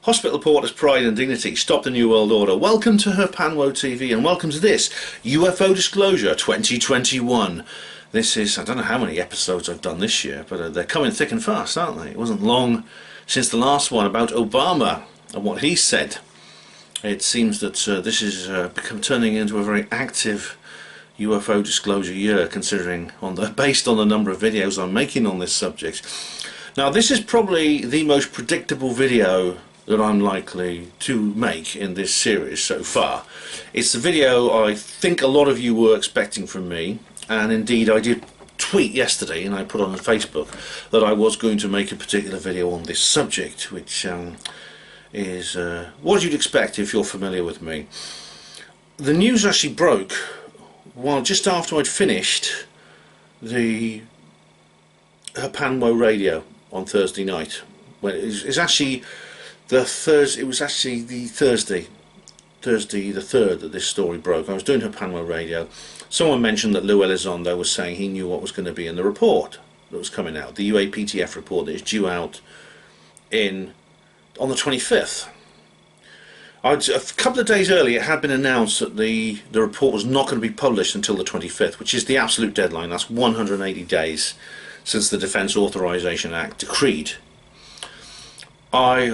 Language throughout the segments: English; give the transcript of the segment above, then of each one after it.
Hospital Porter's pride and dignity, stop the New World Order. Welcome to her Panwo TV and welcome to this UFO Disclosure 2021. This is, I don't know how many episodes I've done this year, but they're coming thick and fast, aren't they? It wasn't long since the last one about Obama and what he said. It seems that this is turning into a very active UFO disclosure year, considering based on the number of videos I'm making on this subject. Now, this is probably the most predictable video that I'm likely to make in this series so far. It's the video I think a lot of you were expecting from me, and indeed I did tweet yesterday and I put on Facebook that I was going to make a particular video on this subject, which is what you'd expect if you're familiar with me. The news actually broke just after I'd finished the Panwo radio on Thursday night. Well, it's actually it was actually the Thursday the 3rd that this story broke. I was doing her Panwo radio. Someone mentioned that Lou Elizondo was saying he knew what was going to be in the report that was coming out, the UAPTF report that is due out on the 25th. A couple of days earlier it had been announced that the report was not going to be published until the 25th, which is the absolute deadline. That's 180 days since the Defence Authorization Act decreed. I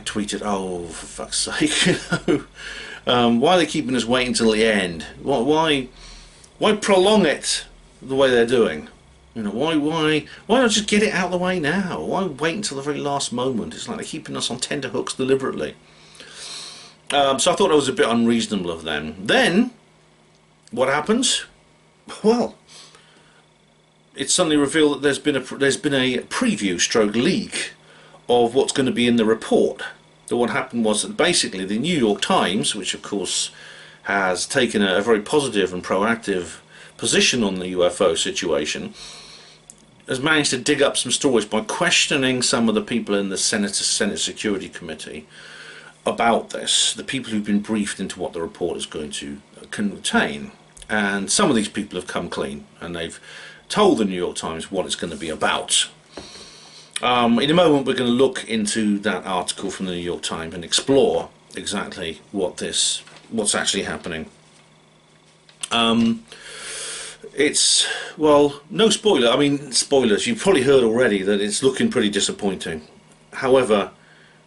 tweeted, oh, for fuck's sake, why are they keeping us waiting until the end? Why prolong it the way they're doing? You know, why not just get it out of the way now? Why wait until the very last moment? It's like they're keeping us on tender hooks deliberately. So I thought it was a bit unreasonable of them. Then, what happens? Well, it's suddenly revealed that there's been a preview stroke leak of what's going to be in the report. That what happened was that basically the New York Times, which of course has taken a very positive and proactive position on the UFO situation, has managed to dig up some stories by questioning some of the people in the Senate Security Committee about this, the people who've been briefed into what the report is going to contain. And some of these people have come clean and they've told the New York Times what it's going to be about. In a moment we're going to look into that article from the New York Times and explore exactly what's actually happening. It's, well, no spoiler, I mean spoilers, you've probably heard already that it's looking pretty disappointing. However,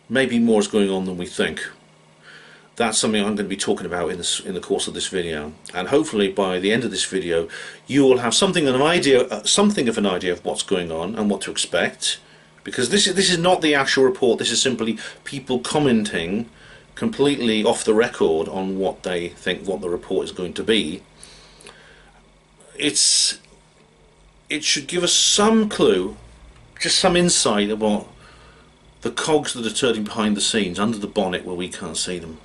maybe more is going on than we think. That's something I'm going to be talking about in the course of this video, and hopefully by the end of this video you will have something of an idea of what's going on and what to expect, because this is not the actual report. This is simply people commenting completely off the record on what they think what the report is going to be. It should give us some clue, just some insight about the cogs that are turning behind the scenes, under the bonnet where we can't see them.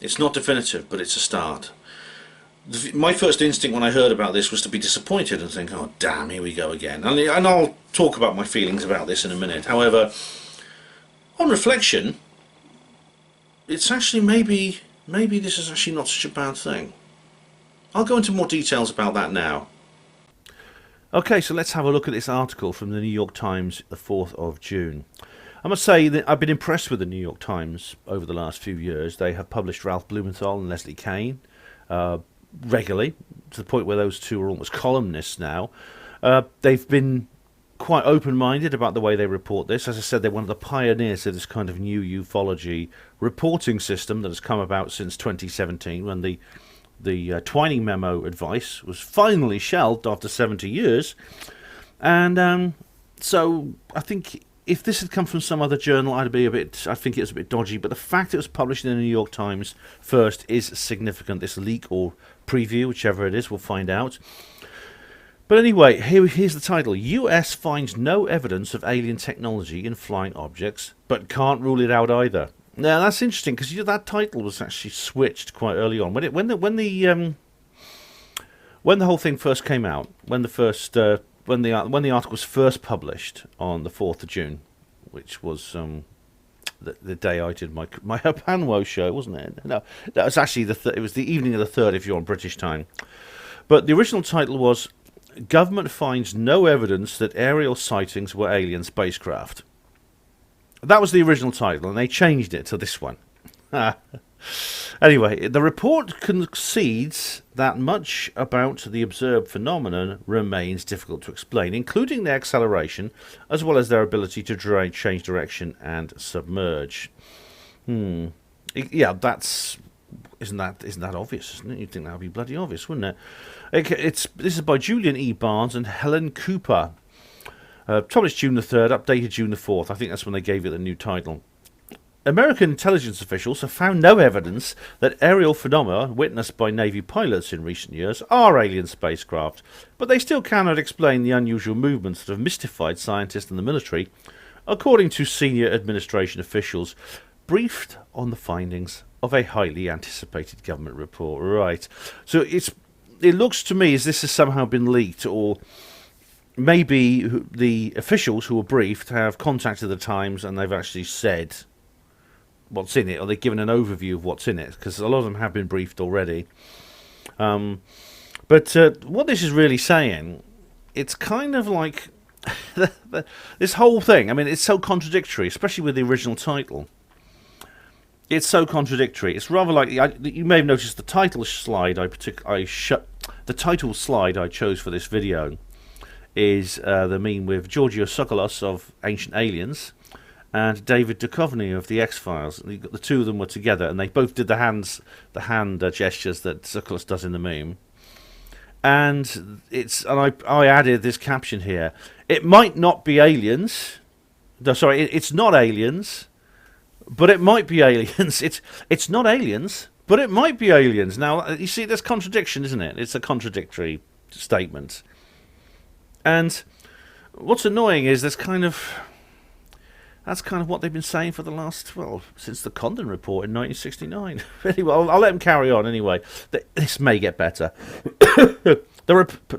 It's not definitive, but it's a start. My first instinct when I heard about this was to be disappointed and think, oh damn, here we go again. And I'll talk about my feelings about this in a minute. However, on reflection, it's actually maybe this is actually not such a bad thing. I'll go into more details about that now. Okay, so let's have a look at this article from the New York Times, the 4th of June. I must say that I've been impressed with the New York Times over the last few years. They have published Ralph Blumenthal and Leslie Kean regularly, to the point where those two are almost columnists now. They've been quite open-minded about the way they report this. As I said, they're one of the pioneers of this kind of new ufology reporting system that has come about since 2017, when the Twining memo advice was finally shelved after 70 years. And so I think if this had come from some other journal, I think it was a bit dodgy, but the fact it was published in the New York Times first is significant. This leak or preview, whichever it is, we'll find out. But anyway, here's the title. US finds no evidence of alien technology in flying objects, but can't rule it out either. Now that's interesting, because that title was actually switched quite early on. When the whole thing first came out, when the article was first published on the 4th of June, which was the day I did my Panwo show, wasn't it? No, that was actually it was the evening of the 3rd if you're on British time. But the original title was "Government finds no evidence that aerial sightings were alien spacecraft." That was the original title, and they changed it to this one. Anyway, the report concedes that much about the observed phenomenon remains difficult to explain, including their acceleration, as well as their ability to change direction and submerge. Yeah, isn't that obvious, isn't it? You'd think that would be bloody obvious, wouldn't it? This is by Julian E. Barnes and Helen Cooper. Published June the 3rd, updated June the 4th. I think that's when they gave it the new title. American intelligence officials have found no evidence that aerial phenomena witnessed by Navy pilots in recent years are alien spacecraft, but they still cannot explain the unusual movements that have mystified scientists and the military, according to senior administration officials briefed on the findings of a highly anticipated government report. Right. So it looks to me as this has somehow been leaked, or maybe the officials who were briefed have contacted the Times and they've actually said what's in it, or they've given an overview of what's in it, because a lot of them have been briefed already. But what this is really saying, it's kind of like this whole thing. I mean, it's so contradictory, especially with the original title. It's so contradictory. It's rather like you may have noticed the title slide the title slide I chose for this video is the meme with Georgios Sokolos of Ancient Aliens and David Duchovny of the X-Files. The two of them were together, and they both did the hand gestures that Sokolos does in the meme. And I added this caption here: "It might not be aliens. No, sorry, it's not aliens, but it might be aliens. It's not aliens, but it might be aliens." Now you see, there's contradiction, isn't it? It's a contradictory statement. And what's annoying is that's kind of what they've been saying for the last, since the Condon report in 1969. Anyway, I'll let them carry on anyway. This may get better. The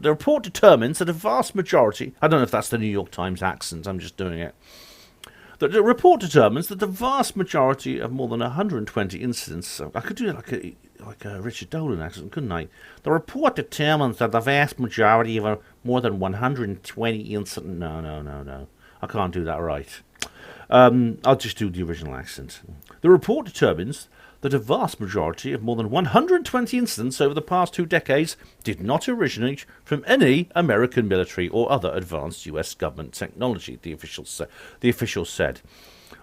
report determines that a vast majority, I don't know if that's the New York Times accent, I'm just doing it. The report determines that the vast majority of more than 120 incidents, I could do it like a Richard Dolan accent, couldn't I? The report determines that the vast majority of more than 120 incidents, no, I can't do that right. I'll just do the original accent. The report determines that a vast majority of more than 120 incidents over the past 2 decades did not originate from any American military or other advanced US government technology, the officials said.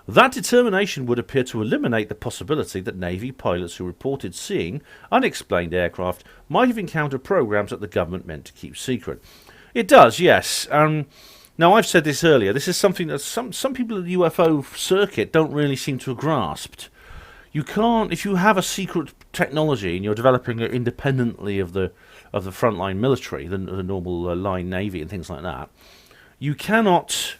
That determination would appear to eliminate the possibility that Navy pilots who reported seeing unexplained aircraft might have encountered programs that the government meant to keep secret. It does, yes. Now, I've said this earlier. This is something that some people in the UFO circuit don't really seem to have grasped. You can't, if you have a secret technology and you're developing it independently of the frontline military, the normal line navy and things like that, you cannot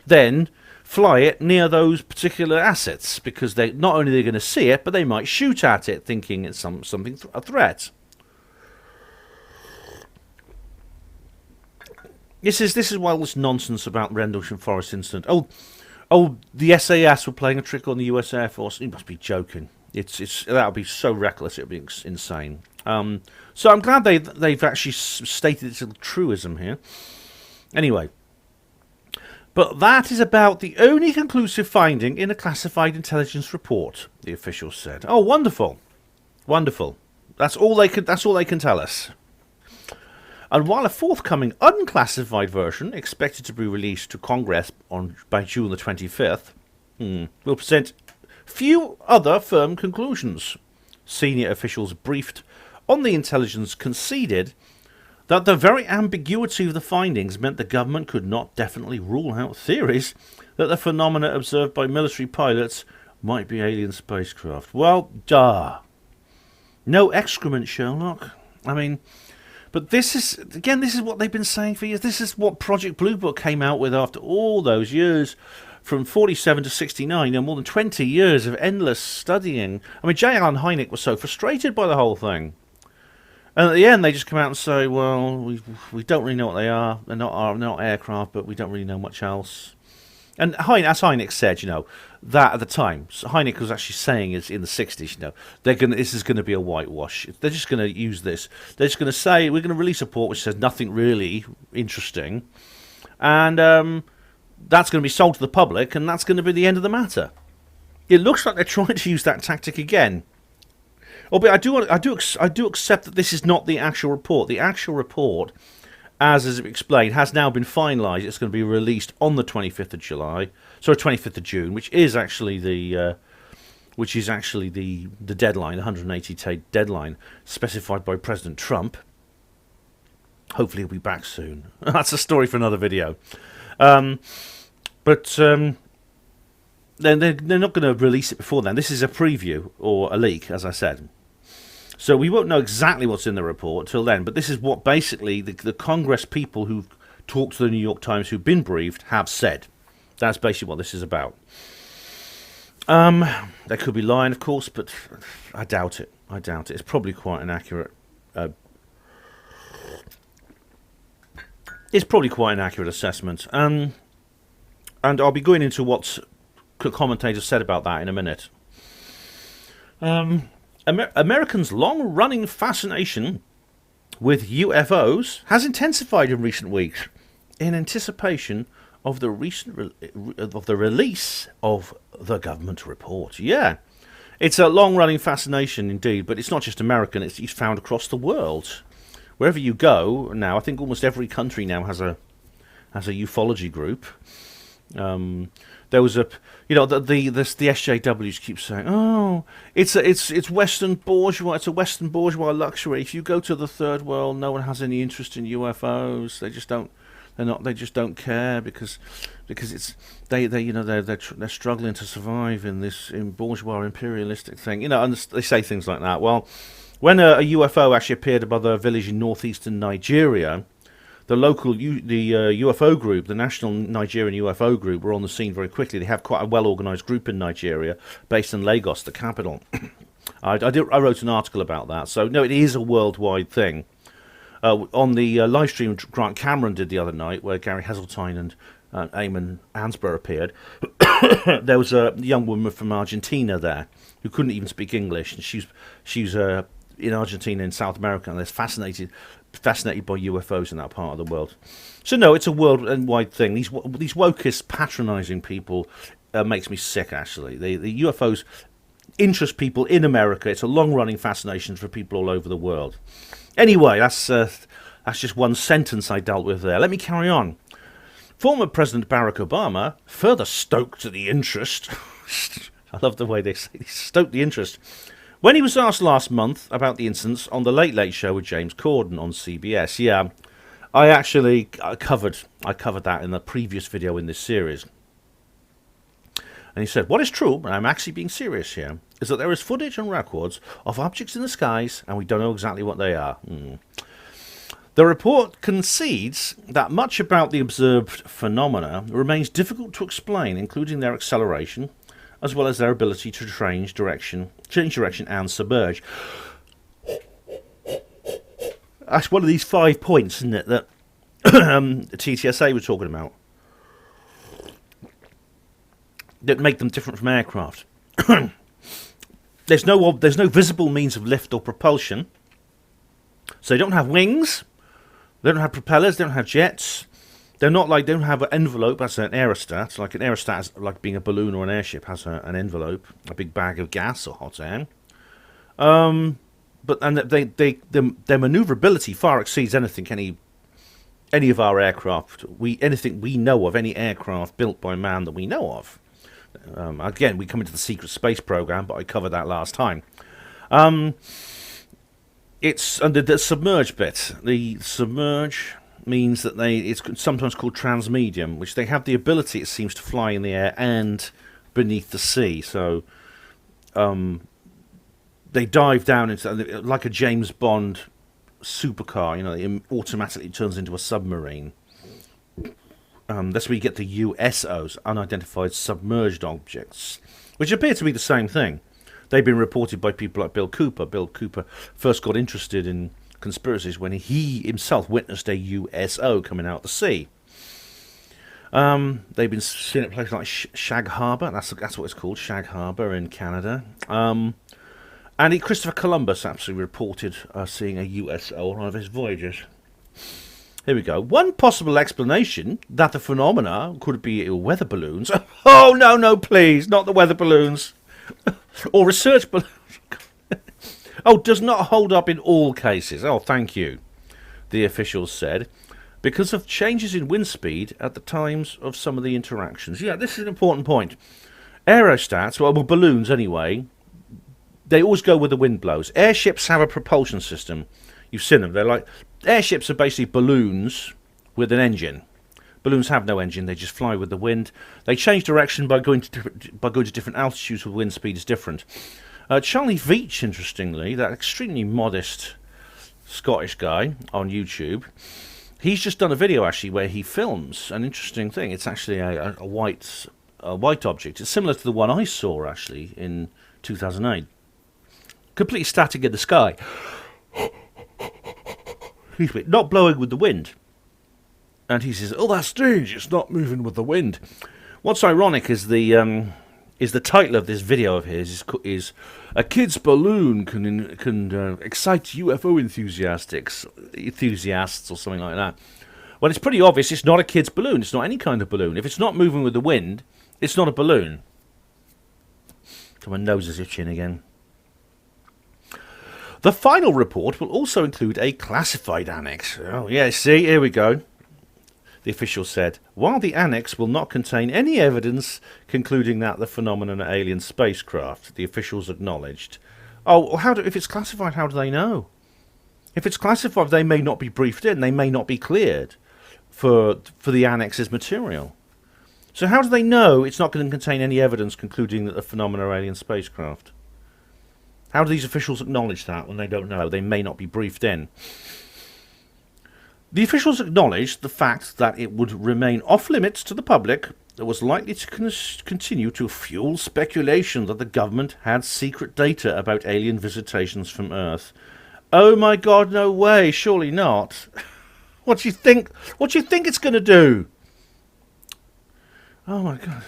then fly it near those particular assets, because they not only they're going to see it, but they might shoot at it, thinking it's a threat. This is why all this nonsense about Rendlesham Forest incident. Oh, the SAS were playing a trick on the US Air Force. You must be joking. That would be so reckless. It would be insane. So I'm glad they've actually stated its little truism here. Anyway, but that is about the only conclusive finding in a classified intelligence report, the officials said. Oh, wonderful, wonderful. That's all they can tell us. And while a forthcoming unclassified version, expected to be released to Congress by June the 25th, will present few other firm conclusions. Senior officials briefed on the intelligence conceded that the very ambiguity of the findings meant the government could not definitely rule out theories that the phenomena observed by military pilots might be alien spacecraft. Well, duh. No excrement, Sherlock. I mean, but this is what they've been saying for years. This is what Project Blue Book came out with after all those years, from 47 to 69, and more than 20 years of endless studying. I mean, J. Allen Hynek was so frustrated by the whole thing. And at the end, they just come out and say, well, we don't really know what they are. They're not aircraft, but we don't really know much else. And as Hynek said, that at the time, so Hynek was actually saying is in the 60s, this is going to be a whitewash. They're just going to use this. They're just going to say, we're going to release a report which says nothing really interesting. And that's going to be sold to the public, and that's going to be the end of the matter. It looks like they're trying to use that tactic again. Albeit I do accept that this is not the actual report. The actual report, as explained, has now been finalised. It's going to be released on the 25th of July. Sorry, 25th of June, which is actually the deadline, the 180-day deadline specified by President Trump. Hopefully he'll be back soon. That's a story for another video. But they're not going to release it before then. This is a preview or a leak, as I said. So we won't know exactly what's in the report till then. But this is what basically the Congress people who've talked to the New York Times, who've been briefed, have said. That's basically what this is about. They could be lying, of course, but I doubt it. I doubt it. It's probably quite an accurate. It's probably quite an accurate assessment. And I'll be going into what commentators said about that in a minute. Americans' long-running fascination with UFOs has intensified in recent weeks in anticipation of the release of the government report. Yeah, it's a long-running fascination indeed, but it's not just American. It's found across the world. Wherever you go now, I think almost every country now has a ufology group. There was the SJWs keep saying, oh, it's Western bourgeois, it's a Western bourgeois luxury. If you go to the third world, no one has any interest in UFOs. They just don't. They just don't care because they're struggling to survive in bourgeois imperialistic thing. And they say things like that. Well, when a UFO actually appeared above a village in northeastern Nigeria, the local UFO group, the National Nigerian UFO Group, were on the scene very quickly. They have quite a well-organised group in Nigeria, based in Lagos, the capital. I wrote an article about that. So, no, it is a worldwide thing. On the live stream Grant Cameron did the other night, where Gary Heseltine and Eamon Hansborough appeared, there was a young woman from Argentina there who couldn't even speak English, and she's in Argentina in South America, and they're fascinated by UFOs in that part of the world. So no, it's a worldwide thing. These wokist, patronising people makes me sick. Actually, the UFOs interest people in America. It's a long-running fascination for people all over the world. Anyway, that's just one sentence I dealt with there. Let me carry on. Former President Barack Obama further stoked the interest. I love the way they say stoked the interest. When he was asked last month about the incidents on the Late Late Show with James Corden on CBS. Yeah, I covered that in the previous video in this series. And he said, what is true, and I'm actually being serious here, is that there is footage and records of objects in the skies, and we don't know exactly what they are. The report concedes that much about the observed phenomena remains difficult to explain, including their acceleration, as well as their ability to change direction and submerge. That's one of these 5 points, isn't it, that the TTSA was talking about, that make them different from aircraft. There's no visible means of lift or propulsion. So they don't have wings, they don't have propellers, they don't have jets. They don't have an envelope as an aerostat. Like an aerostat, like being a balloon or an airship, has an envelope, a big bag of gas or hot air. But their maneuverability far exceeds any of our aircraft. Anything we know of, any aircraft built by man that we know of. Again, we come into the secret space program, but I covered that last time. It's under the submerged bit. The submerge means that it's sometimes called transmedium, which they have the ability, it seems, to fly in the air and beneath the sea. So they dive down into, like a James Bond supercar, it automatically turns into a submarine. That's where you get the USOs, unidentified submerged objects, which appear to be the same thing. They've been reported by people like Bill Cooper. Bill Cooper first got interested in conspiracies when he himself witnessed a USO coming out of the sea. They've been seen at places like Shag Harbour. That's what it's called, Shag Harbour in Canada. And Christopher Columbus actually reported seeing a USO on one of his voyages. Here we go. One possible explanation that the phenomena could be weather balloons. Oh, no, no, please, not the weather balloons. Or research balloons. Oh, does not hold up in all cases. Oh, thank you, the officials said, because of changes in wind speed at the times of some of the interactions. Yeah, this is an important point. Aerostats, well, balloons anyway, they always go where the wind blows. Airships have a propulsion system. You've seen them. They're like, airships are basically balloons with an engine. Balloons have no engine. They just fly with the wind. They change direction by going to different altitudes where wind speed is different. Charlie Veitch, interestingly, that extremely modest Scottish guy on YouTube, he's just done a video actually where he films an interesting thing. It's actually a white object. It's similar to the one I saw actually in 2008. Completely static in the sky. Not blowing with the wind. And he says, "Oh, that's strange. It's not moving with the wind." What's ironic is the title of this video of his is "A Kid's Balloon can excite UFO enthusiasts or something like that." Well, it's pretty obvious it's not a kid's balloon. It's not any kind of balloon. If it's not moving with the wind, it's not a balloon. So my nose is itching again. The final report will also include a classified annex. Oh, yeah, see, here we go. The official said, while the annex will not contain any evidence concluding that the phenomenon are alien spacecraft, the officials acknowledged. Oh, if it's classified, how do they know? If it's classified, they may not be briefed in. They may not be cleared for the annex's material. So how do they know it's not going to contain any evidence concluding that the phenomena are alien spacecraft? How do these officials acknowledge that when they don't know? They may not be briefed in. The officials acknowledged the fact that it would remain off-limits to the public that was likely to continue to fuel speculation that the government had secret data about alien visitations from Earth. Oh my God, no way, surely not. What do you think? What do you think it's going to do? Oh my God.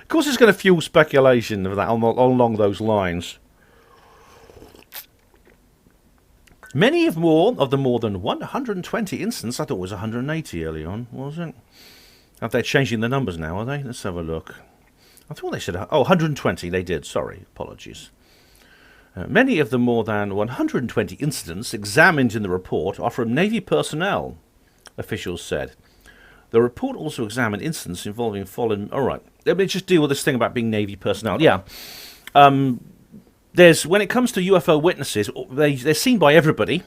Of course it's going to fuel speculation of that along those lines. Many of the more than 120 incidents, I thought it was 180 early on, was it? They're changing the numbers now, are they? Let's have a look. I thought they said, 120, they did, sorry, apologies. Many of the more than 120 incidents examined in the report are from Navy personnel, officials said. The report also examined incidents involving fallen... All right, let me just deal with this thing about being Navy personnel. Yeah. When it comes to UFO witnesses, they're seen by everybody,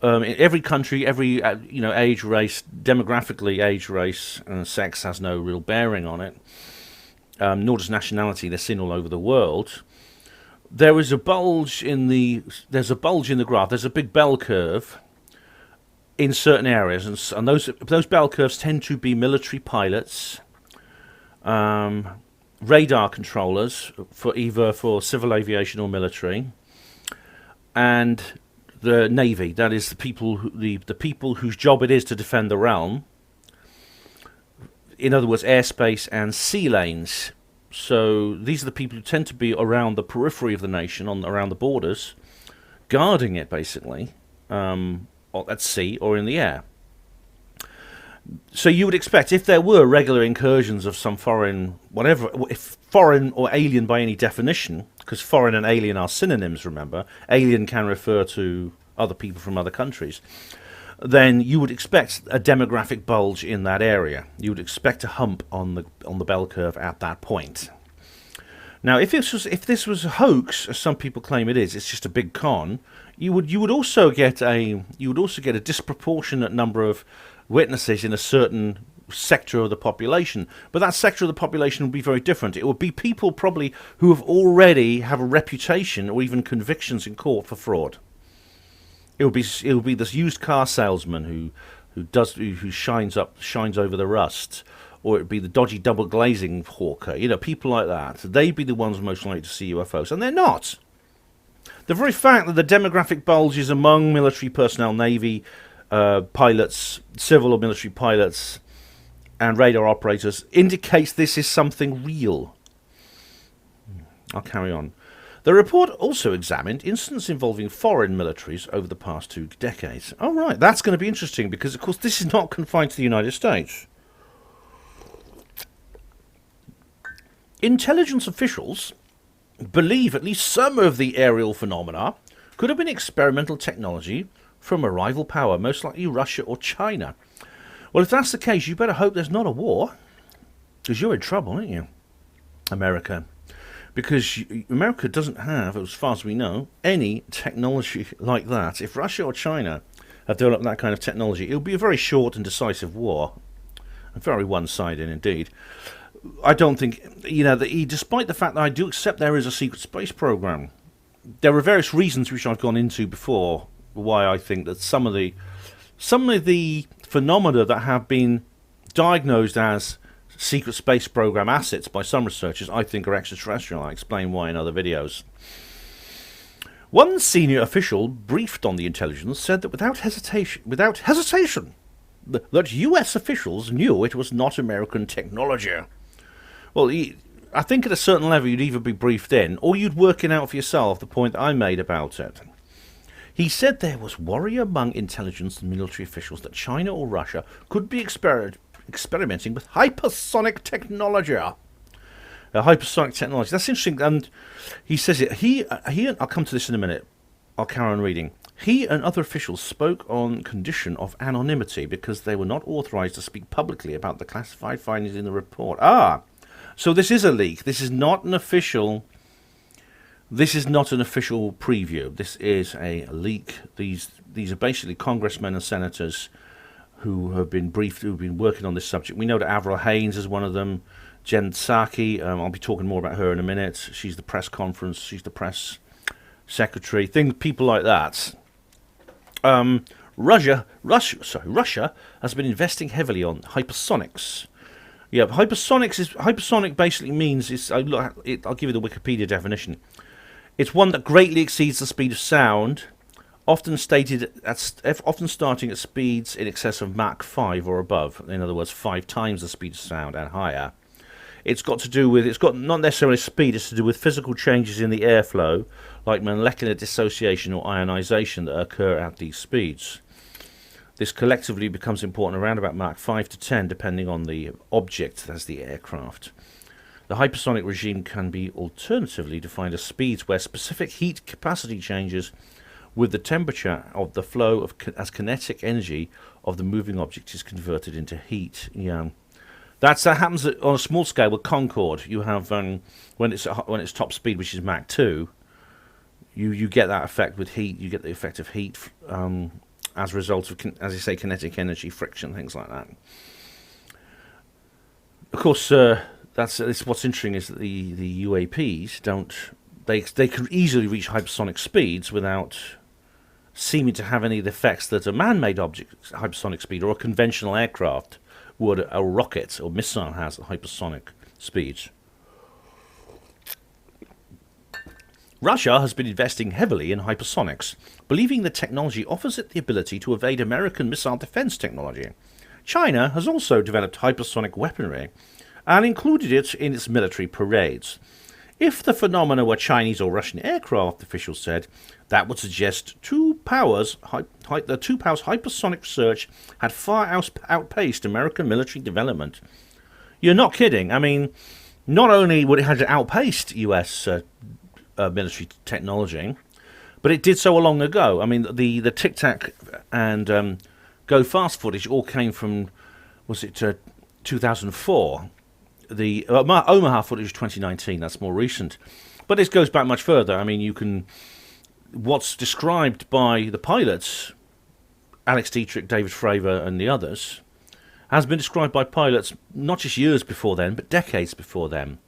in every country, every age, race, demographically, age, race, and sex has no real bearing on it. Nor does nationality. They're seen all over the world. There is a bulge in the graph. There's a big bell curve in certain areas, and those bell curves tend to be military pilots. Radar controllers for either civil aviation or military, and the Navy. That is the people whose job it is to defend the realm. In other words, airspace and sea lanes. So these are the people who tend to be around the periphery of the nation, around the borders, guarding it basically, at sea or in the air. So you would expect, if there were regular incursions of some foreign, whatever, if foreign or alien by any definition, because foreign and alien are synonyms, remember, alien can refer to other people from other countries, then you would expect a demographic bulge in that area. You would expect a hump on the bell curve at that point. Now, if this was a hoax, as some people claim it is, it's just a big con, you would also get a disproportionate number of witnesses in a certain sector of the population, but that sector of the population would be very different. It would be people probably who already have a reputation or even convictions in court for fraud. It would be this used car salesman who shines over the rust, or it would be the dodgy double glazing hawker. People like that. They'd be the ones most likely to see UFOs, and they're not. The very fact that the demographic bulge is among military personnel, Navy pilots, civil or military pilots, and radar operators indicates this is something real. I'll carry on. The report also examined incidents involving foreign militaries over the past 2 decades. Oh, right, that's going to be interesting because, of course, this is not confined to the United States. Intelligence officials believe at least some of the aerial phenomena could have been experimental technology from a rival power, most likely Russia or China. Well, if that's the case, you better hope there's not a war, because you're in trouble, aren't you, America? Because America doesn't have, as far as we know, any technology like that. If Russia or China have developed that kind of technology, it'll be a very short and decisive war, and very one-sided indeed. I don't think, despite the fact that I do accept there is a secret space program, there are various reasons which I've gone into before why I think that some of the phenomena that have been diagnosed as secret space program assets by some researchers I think are extraterrestrial. I'll explain why in other videos. One senior official briefed on the intelligence said that without hesitation, that US officials knew it was not American technology. Well, I think at a certain level you'd either be briefed in or you'd work it out for yourself, the point I made about it. He said there was worry among intelligence and military officials that China or Russia could be experimenting with hypersonic technology. Hypersonic technology, that's interesting. And he says it. I'll come to this in a minute. I'll carry on reading. He and other officials spoke on condition of anonymity because they were not authorized to speak publicly about the classified findings in the report. So this is a leak. This is not an official preview. This is a leak. These are basically congressmen and senators who have been briefed, who've been working on this subject. We know that Avril Haines is one of them. Jen Psaki, I'll be talking more about her in a minute. She's the press conference. She's the press secretary. People like that. Russia has been investing heavily on hypersonics. Yeah, hypersonic basically means I'll give you the Wikipedia definition. It's one that greatly exceeds the speed of sound, often starting at speeds in excess of Mach 5 or above. In other words, 5 times the speed of sound and higher. It's got not necessarily speed, it's to do with physical changes in the airflow, like molecular dissociation or ionization that occur at these speeds. This collectively becomes important around about Mach 5 to 10, depending on the object, as the aircraft. The hypersonic regime can be alternatively defined as speeds where specific heat capacity changes with the temperature of the flow as kinetic energy of the moving object is converted into heat. Yeah, that happens on a small scale with Concorde. You have when it's top speed, which is Mach 2, you get that effect with heat. You get the effect of heat as a result of, as you say, kinetic energy, friction, things like that. Of course, that's what's interesting is that the UAPs they can easily reach hypersonic speeds without seeming to have any of the effects that a man-made object hypersonic speed or a conventional aircraft would, a rocket or missile has at hypersonic speeds. Russia has been investing heavily in hypersonics, believing the technology offers it the ability to evade American missile defense technology. China has also developed hypersonic weaponry and included it in its military parades. If the phenomena were Chinese or Russian aircraft, officials said, that would suggest the two powers' hypersonic research had far outpaced American military development. You're not kidding. I mean, not only would it have outpaced US military technology, but it did so a long ago. I mean, the Tic Tac and Go Fast footage all came from, 2004? The Omaha footage, 2019. That's more recent, but this goes back much further. I mean, what's described by the pilots, Alex Dietrich, David Fravor, and the others, has been described by pilots not just years before then, but decades before then.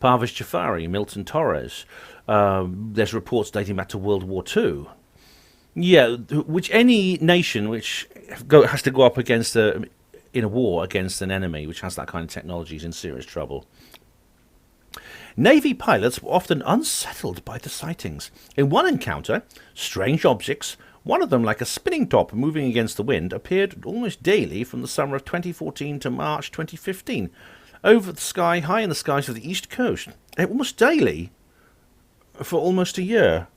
Parviz Jafari, Milton Torres. There's reports dating back to World War II. Yeah, which any nation which has to go up against in a war against an enemy which has that kind of technology is in serious trouble. Navy pilots were often unsettled by the sightings. In one encounter, strange objects, one of them like a spinning top moving against the wind, appeared almost daily from the summer of 2014 to March 2015, over the sky, high in the skies of the East Coast. Almost daily. for almost a year.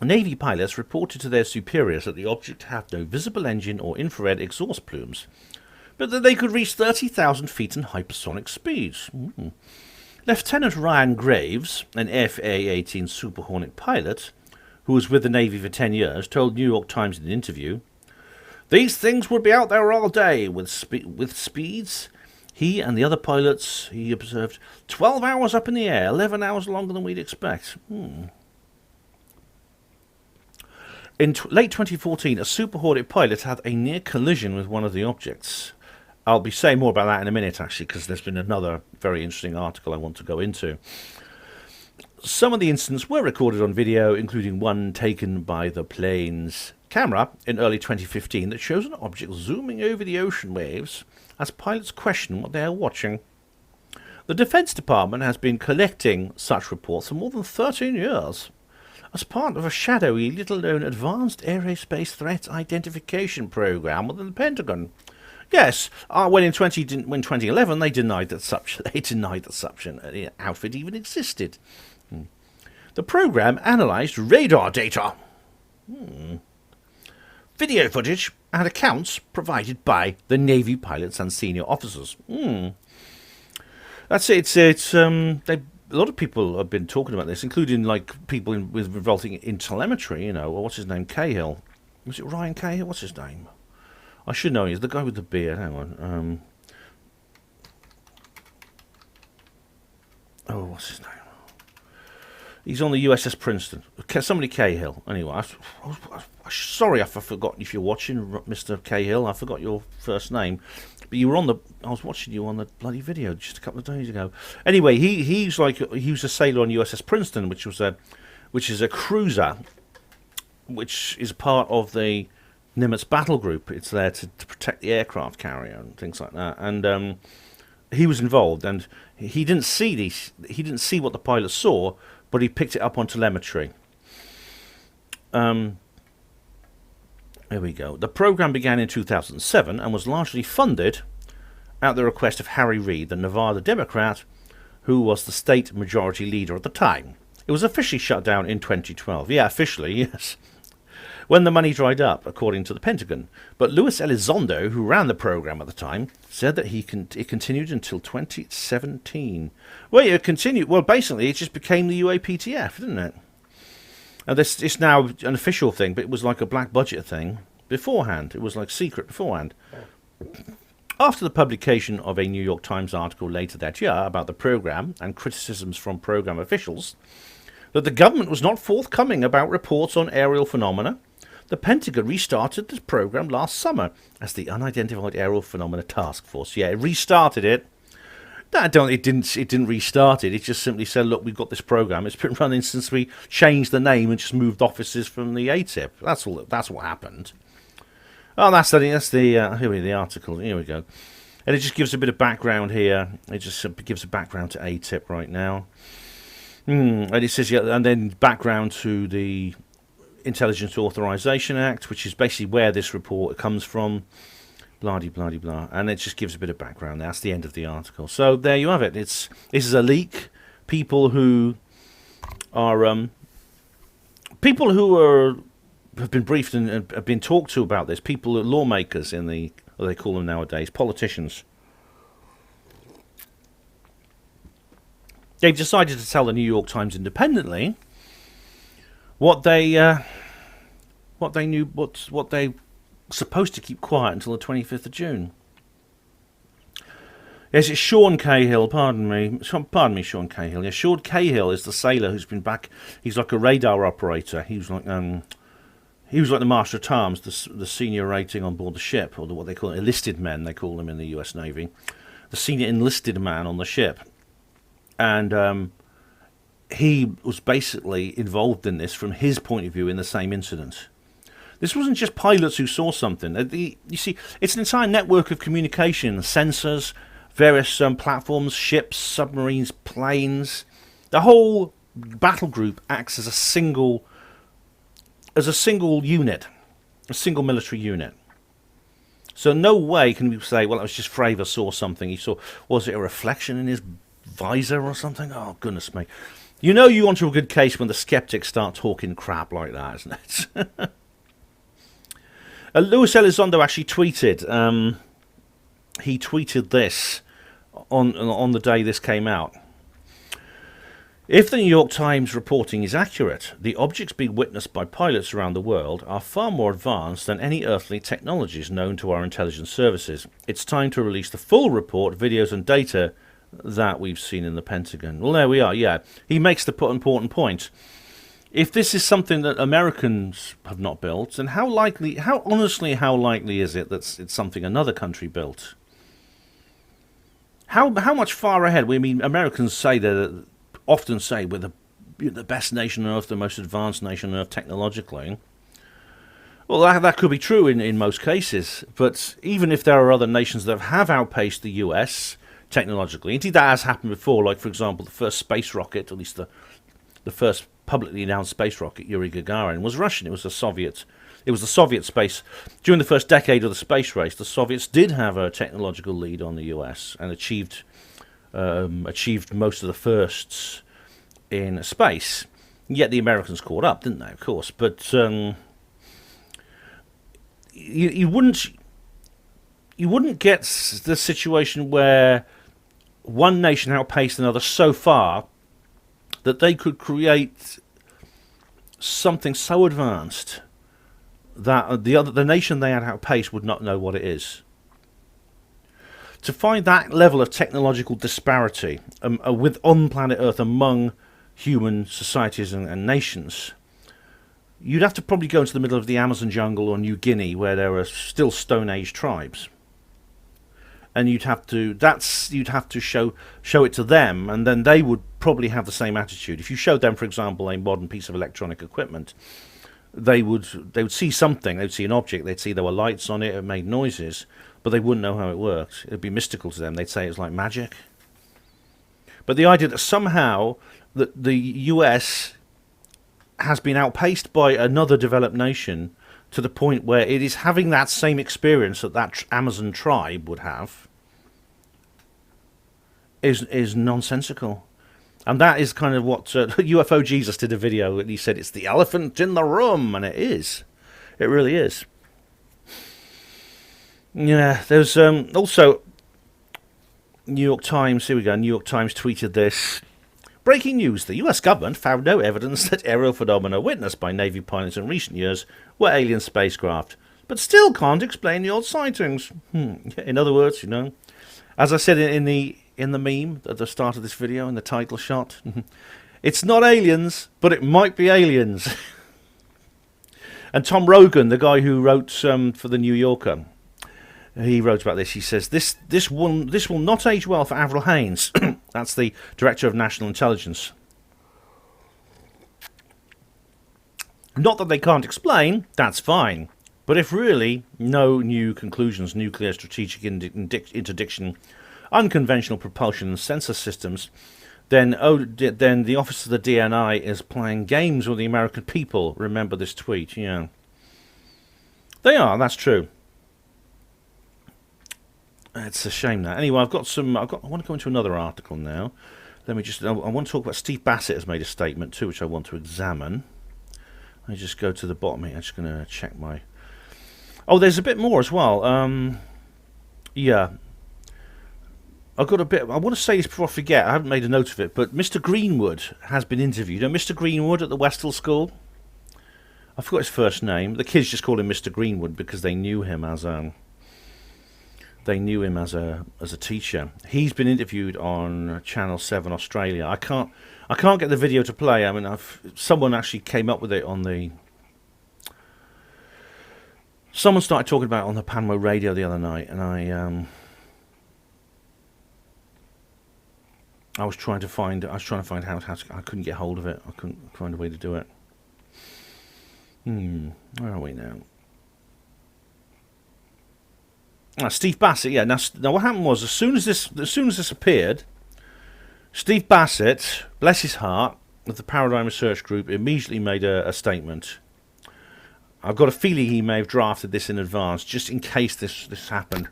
Navy pilots reported to their superiors that the object had no visible engine or infrared exhaust plumes, but that they could reach 30,000 feet in hypersonic speeds. Lieutenant Ryan Graves, an FA-18 Super Hornet pilot, who was with the Navy for 10 years, told New York Times in an interview, "These things would be out there all day with speeds. He and the other pilots, he observed, 12 hours up in the air, 11 hours longer than we'd expect." In late 2014, a Super Hornet pilot had a near collision with one of the objects. I'll be saying more about that in a minute, actually, because there's been another very interesting article I want to go into. Some of the incidents were recorded on video, including one taken by the plane's camera in early 2015 that shows an object zooming over the ocean waves as pilots question what they are watching. The Defense Department has been collecting such reports for more than 13 years as part of a shadowy, little-known Advanced Aerospace Threat Identification Program within the Pentagon. Yes, when in 2011 they denied that such an outfit even existed. The program analysed radar data, video footage, and accounts provided by the Navy pilots and senior officers. That's it. A lot of people have been talking about this, including like people with revolting in telemetry. You know, what's his name? Cahill. Was it Ryan Cahill? What's his name? I should know. He's the guy with the beard. Hang on. What's his name? He's on the USS Princeton. Somebody Cahill. Anyway, sorry if I forgot. If you're watching, Mr. Cahill, I forgot your first name. But you were on the. I was watching you on the bloody video just a couple of days ago. Anyway, he was a sailor on USS Princeton, which is a cruiser, which is part of the Nimitz battle group. It's there to protect the aircraft carrier and things like that. And he was involved, and he didn't see these. He didn't see what the pilot saw, but he picked it up on telemetry. There we go. The program began in 2007 and was largely funded at the request of Harry Reid, the Nevada Democrat, who was the state majority leader at the time. It was officially shut down in 2012. Yeah, officially, yes. When the money dried up, according to the Pentagon. But Louis Elizondo, who ran the program at the time, said that it continued until 2017. Well, it continued. Well, basically, it just became the UAPTF, didn't it? And it's now an official thing, but it was like a black budget thing beforehand. It was like secret beforehand. After the publication of a New York Times article later that year about the program and criticisms from program officials that the government was not forthcoming about reports on aerial phenomena, the Pentagon restarted this program last summer as the Unidentified Aerial Phenomena Task Force. Yeah, it restarted it. No, it didn't restart it. It just simply said, look, we've got this program. It's been running since we changed the name and just moved offices from the ATIP. That's all. That's what happened. Oh, that's the article. Here we go. And it just gives a bit of background here. It just gives a background to ATIP right now. And it says, yeah, and then background to the Intelligence Authorization Act, which is basically where this report comes from. Blah, blah, blah, blah. And it just gives a bit of background. That's the end of the article. So there you have it. This is a leak. People who have been briefed and have been talked to about this. People, lawmakers what they call them nowadays, politicians. They've decided to tell the New York Times independently what they supposed to keep quiet until the 25th of June. Yes, it's Sean Cahill, pardon me, Sean Cahill. Yeah, Sean Cahill is the sailor who's been back. He's like a radar operator. He was like the Master at Arms, the senior rating on board the ship, or what they call enlisted men, they call them in the US Navy. The senior enlisted man on the ship. And he was basically involved in this from his point of view in the same incident. This wasn't just pilots who saw something. You see, it's an entire network of communication, sensors, various platforms, ships, submarines, planes. The whole battle group acts as a single unit, a single military unit. So no way can we say, well, it was just Fravor saw something. Was it a reflection in his visor or something. Oh, goodness me. You know you onto a good case when the skeptics start talking crap like that, isn't it? Louis Elizondo actually tweeted. He tweeted this on the day this came out. If the New York Times reporting is accurate, the objects being witnessed by pilots around the world are far more advanced than any earthly technologies known to our intelligence services. It's time to release the full report, videos and data that we've seen in the Pentagon. Well, there we are, yeah. He makes the important point. If this is something that Americans have not built, then how likely is it that it's something another country built? How much far ahead? I mean, Americans often say we're the best nation on Earth, the most advanced nation on Earth technologically. Well, that could be true in most cases, but even if there are other nations that have outpaced the US technologically, indeed that has happened before, like for example the first space rocket, at least the first publicly announced space rocket, Yuri Gagarin, was Russian. It was the Soviet space. During the first decade of the space race, the Soviets did have a technological lead on the US and achieved most of the firsts in space. Yet the Americans caught up, didn't they? Of course, but you wouldn't get the situation where one nation outpaced another so far that they could create something so advanced that the nation they had outpaced would not know what it is. To find that level of technological disparity on planet Earth among human societies and nations, you'd have to probably go into the middle of the Amazon jungle or New Guinea, where there are still Stone Age tribes, and you'd have to show it to them, and then they would probably have the same attitude. If you showed them, for example, a modern piece of electronic equipment, they would see something. They'd see an object. They'd see there were lights on it. It made noises. But they wouldn't know how it worked. It would be mystical to them. They'd say it's like magic. But the idea that somehow that the US has been outpaced by another developed nation to the point where it is having that same experience that Amazon tribe would have is nonsensical. And that is kind of what UFO Jesus did a video and he said it's the elephant in the room, and it is. It really is. Yeah, there's also New York Times. Here we go. New York Times tweeted this. Breaking news. The US government found no evidence that aerial phenomena witnessed by Navy pilots in recent years were alien spacecraft, but still can't explain the odd sightings. In other words, as I said in the meme at the start of this video, in the title shot, it's not aliens, but it might be aliens. And Tom Rogan, the guy who wrote for the New Yorker, he wrote about this. He says, this will not age well for Avril Haines. That's the Director of National Intelligence. Not that they can't explain, that's fine. But if really no new conclusions, nuclear strategic interdiction, unconventional propulsion and sensor systems, then the Office of the DNI is playing games with the American people. Remember this tweet, yeah. They are, that's true. It's a shame that. Anyway, I want to go into another article now. I want to talk about Steve Bassett has made a statement too, which I want to examine. I just go to the bottom here. I'm just going to check my... Oh, there's a bit more as well. Yeah. I've got a bit... I want to say this before I forget. I haven't made a note of it, but Mr. Greenwood has been interviewed. Mr. Greenwood at the Westall School? I forgot his first name. The kids just call him Mr. Greenwood because they knew him as a teacher. He's been interviewed on Channel 7 Australia. I can't get the video to play. I mean, someone actually came up with it on the... Someone started talking about it on the Panmo radio the other night, and I was trying to find how to, I couldn't get hold of it. I couldn't find a way to do it. Where are we now? Steve Bassett, yeah. Now what happened was, as soon as this appeared, Steve Bassett, bless his heart, of the Paradigm Research Group, immediately made a statement. I've got a feeling he may have drafted this in advance, just in case this happened.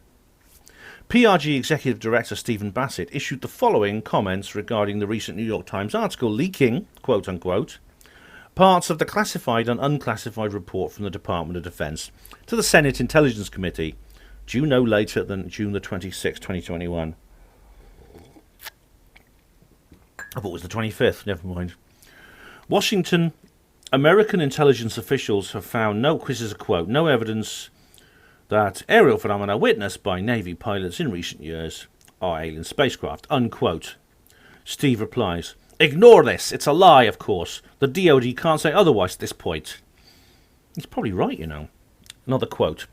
PRG Executive Director Stephen Bassett issued the following comments regarding the recent New York Times article leaking, quote-unquote, parts of the classified and unclassified report from the Department of Defense to the Senate Intelligence Committee, due no later than June the 26th, 2021. I thought it was the 25th, never mind. Washington, American intelligence officials have found this is a quote, no evidence that aerial phenomena witnessed by Navy pilots in recent years are alien spacecraft, unquote. Steve replies, ignore this, it's a lie, of course. The DoD can't say otherwise at this point. He's probably right, you know. Another quote.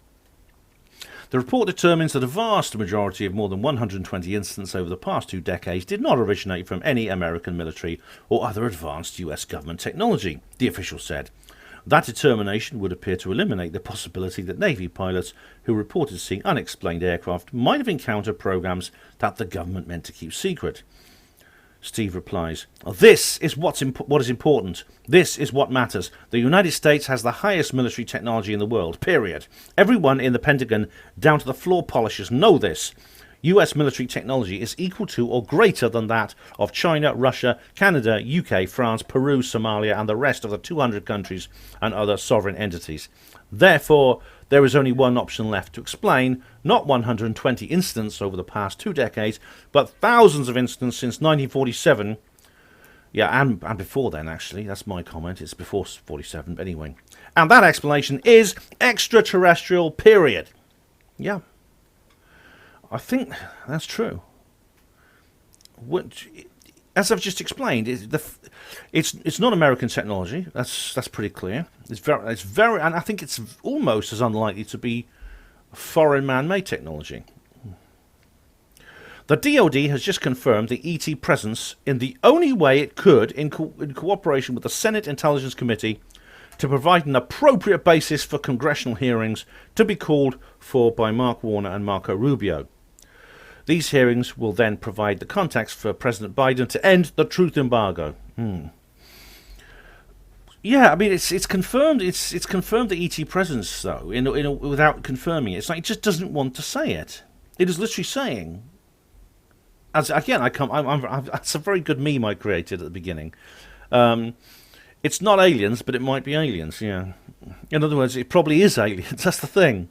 The report determines that a vast majority of more than 120 incidents over the past 2 decades did not originate from any American military or other advanced US government technology, the official said. That determination would appear to eliminate the possibility that Navy pilots who reported seeing unexplained aircraft might have encountered programs that the government meant to keep secret. Steve replies, this is what is important. This is what matters. The United States has the highest military technology in the world, period. Everyone in the Pentagon, down to the floor polishers, know this. US military technology is equal to or greater than that of China, Russia, Canada, UK, France, Peru, Somalia, and the rest of the 200 countries and other sovereign entities. Therefore, there is only one option left to explain, not 120 incidents over the past 2 decades, but thousands of incidents since 1947. Yeah, and before then, actually. That's my comment. It's before 47, but anyway. And that explanation is extraterrestrial, period. Yeah. I think that's true. As I've just explained, it's not American technology. That's pretty clear. It's very, and I think it's almost as unlikely to be foreign man-made technology. The DoD has just confirmed the ET presence in the only way it could, in cooperation with the Senate Intelligence Committee, to provide an appropriate basis for congressional hearings to be called for by Mark Warner and Marco Rubio. These hearings will then provide the context for President Biden to end the truth embargo. Yeah, I mean it's confirmed. It's confirmed the ET presence though, without confirming it. It's like it just doesn't want to say it. It is literally saying, as again, that's a very good meme I created at the beginning. It's not aliens, but it might be aliens. Yeah. In other words, it probably is aliens. That's the thing.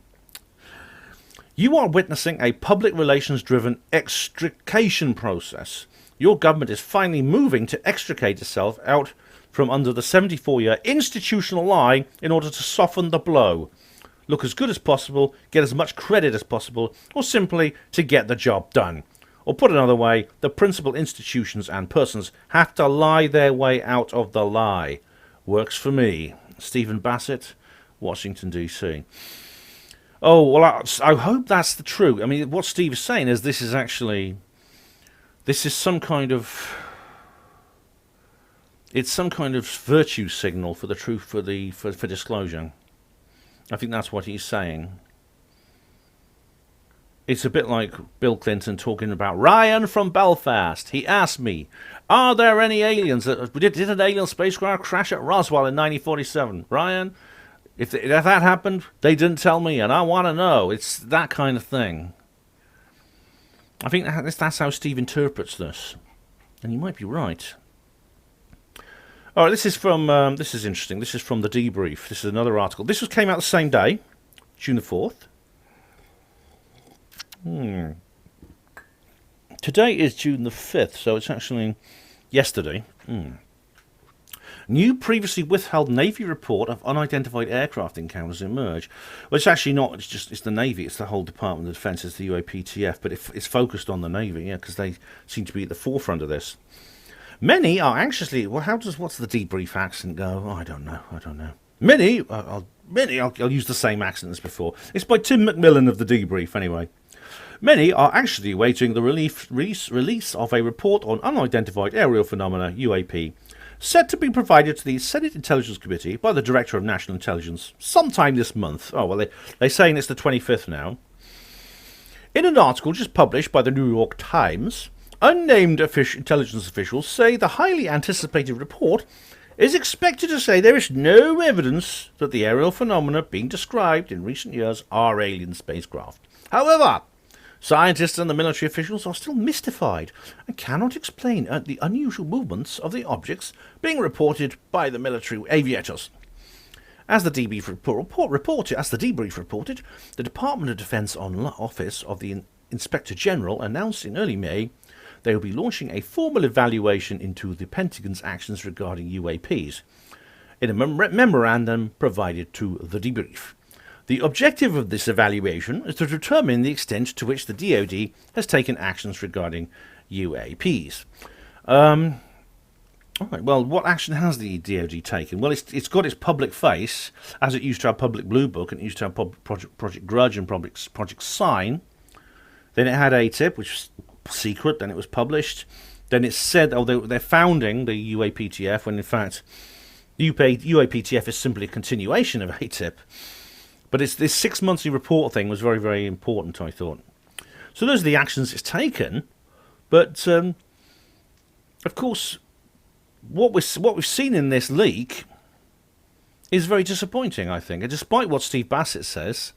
You are witnessing a public relations-driven extrication process. Your government is finally moving to extricate itself out from under the 74-year institutional lie in order to soften the blow, look as good as possible, get as much credit as possible, or simply to get the job done. Or put another way, the principal institutions and persons have to lie their way out of the lie. Works for me. Stephen Bassett, Washington, D.C. Oh, well, I hope that's the truth. I mean, what Steve is saying is this is some kind of, it's some kind of virtue signal for the truth, for disclosure. I think that's what he's saying. It's a bit like Bill Clinton talking about Ryan from Belfast. He asked me, are there any aliens? Did an alien spacecraft crash at Roswell in 1947? Ryan, if that happened, they didn't tell me, and I want to know. It's that kind of thing. I think that's how Steve interprets this. And he might be right. All right, this is interesting. This is from the Debrief. This is another article. This came out the same day, June the 4th. Today is June the 5th, so it's actually yesterday. New previously withheld Navy report of unidentified aircraft encounters emerge. Well, it's actually not. It's the Navy. It's the whole Department of Defense. It's the UAPTF, but it's focused on the Navy, yeah, because they seem to be at the forefront of this. Many are anxiously. Well, what's the Debrief accent go? Oh, I don't know. Many. I'll use the same accent as before. It's by Tim McMillan of the Debrief, anyway. Many are actually awaiting the release of a report on unidentified aerial phenomena, UAP, set to be provided to the Senate Intelligence Committee by the Director of National Intelligence sometime this month. Oh, well, they're saying it's the 25th now. In an article just published by the New York Times, unnamed intelligence officials say the highly anticipated report is expected to say there is no evidence that the aerial phenomena being described in recent years are alien spacecraft. However, Scientists and the military officials are still mystified and cannot explain the unusual movements of the objects being reported by the military aviators. As the Debrief reported, the Department of Defense Office of the Inspector General announced in early May they will be launching a formal evaluation into the Pentagon's actions regarding UAPs in a memorandum provided to the Debrief. The objective of this evaluation is to determine the extent to which the DoD has taken actions regarding UAPs. All right, well, what action has the DoD taken? Well, it's got its public face, as it used to have Public Blue Book, and it used to have Project Grudge and Project Sign. Then it had ATIP, which was secret, then it was published. Then it said, they're founding the UAPTF, when in fact UAPTF is simply a continuation of ATIP. But this 6 monthly report thing was very, very important, I thought. So those are the actions it's taken. But, of course, what we've seen in this leak is very disappointing, I think. And despite what Steve Bassett says,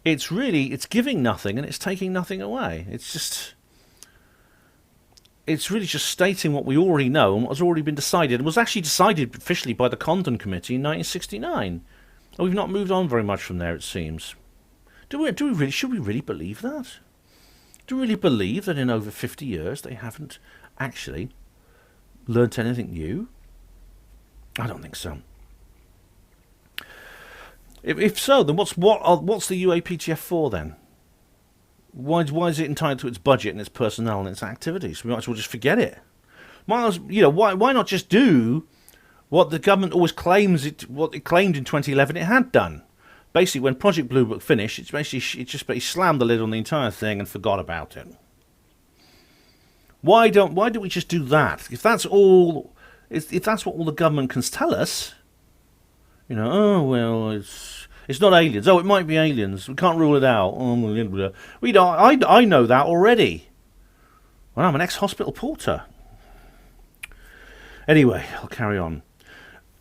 it's giving nothing and it's taking nothing away. It's really just stating what we already know and what has already been decided. It was actually decided officially by the Condon Committee in 1969. And we've not moved on very much from there, it seems. Should we really believe that? Do we really believe that in over 50 years they haven't actually learnt anything new? I don't think so. If so, then what's the UAPTF for then? Why is it entitled to its budget and its personnel and its activities? We might as well just forget it. Why not just do what the government always claims what it claimed in 2011 it had done? Basically, when Project Blue Book finished, it just slammed the lid on the entire thing and forgot about it. Why don't we just do that? If that's what all the government can tell us, it's not aliens. Oh, it might be aliens. We can't rule it out. I know that already. Well, I'm an ex-hospital porter. Anyway, I'll carry on.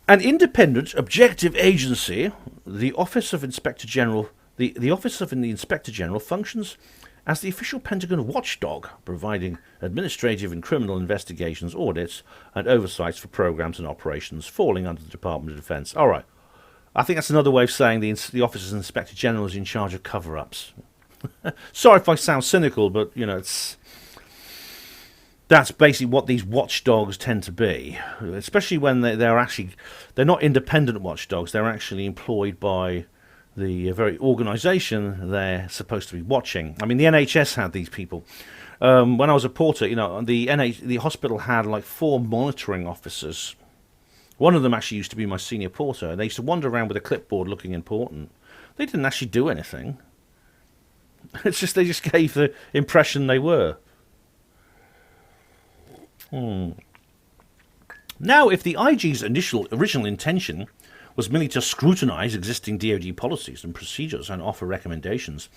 An independent, objective agency, the Office of Inspector General, the Office of the Inspector General functions as the official Pentagon watchdog, providing administrative and criminal investigations, audits, and oversights for programs and operations falling under the Department of Defense. All right. I think that's another way of saying the Office of Inspector General is in charge of cover-ups. Sorry if I sound cynical, but, that's basically what these watchdogs tend to be, especially when they're not independent watchdogs. They're actually employed by the very organisation they're supposed to be watching. I mean, the NHS had these people. When I was a porter, the hospital had like 4 monitoring officers. One of them actually used to be my senior porter, and they used to wander around with a clipboard looking important. They didn't actually do anything. They just gave the impression they were. Now, if the IG's original intention was merely to scrutinise existing DoD policies and procedures and offer recommendations,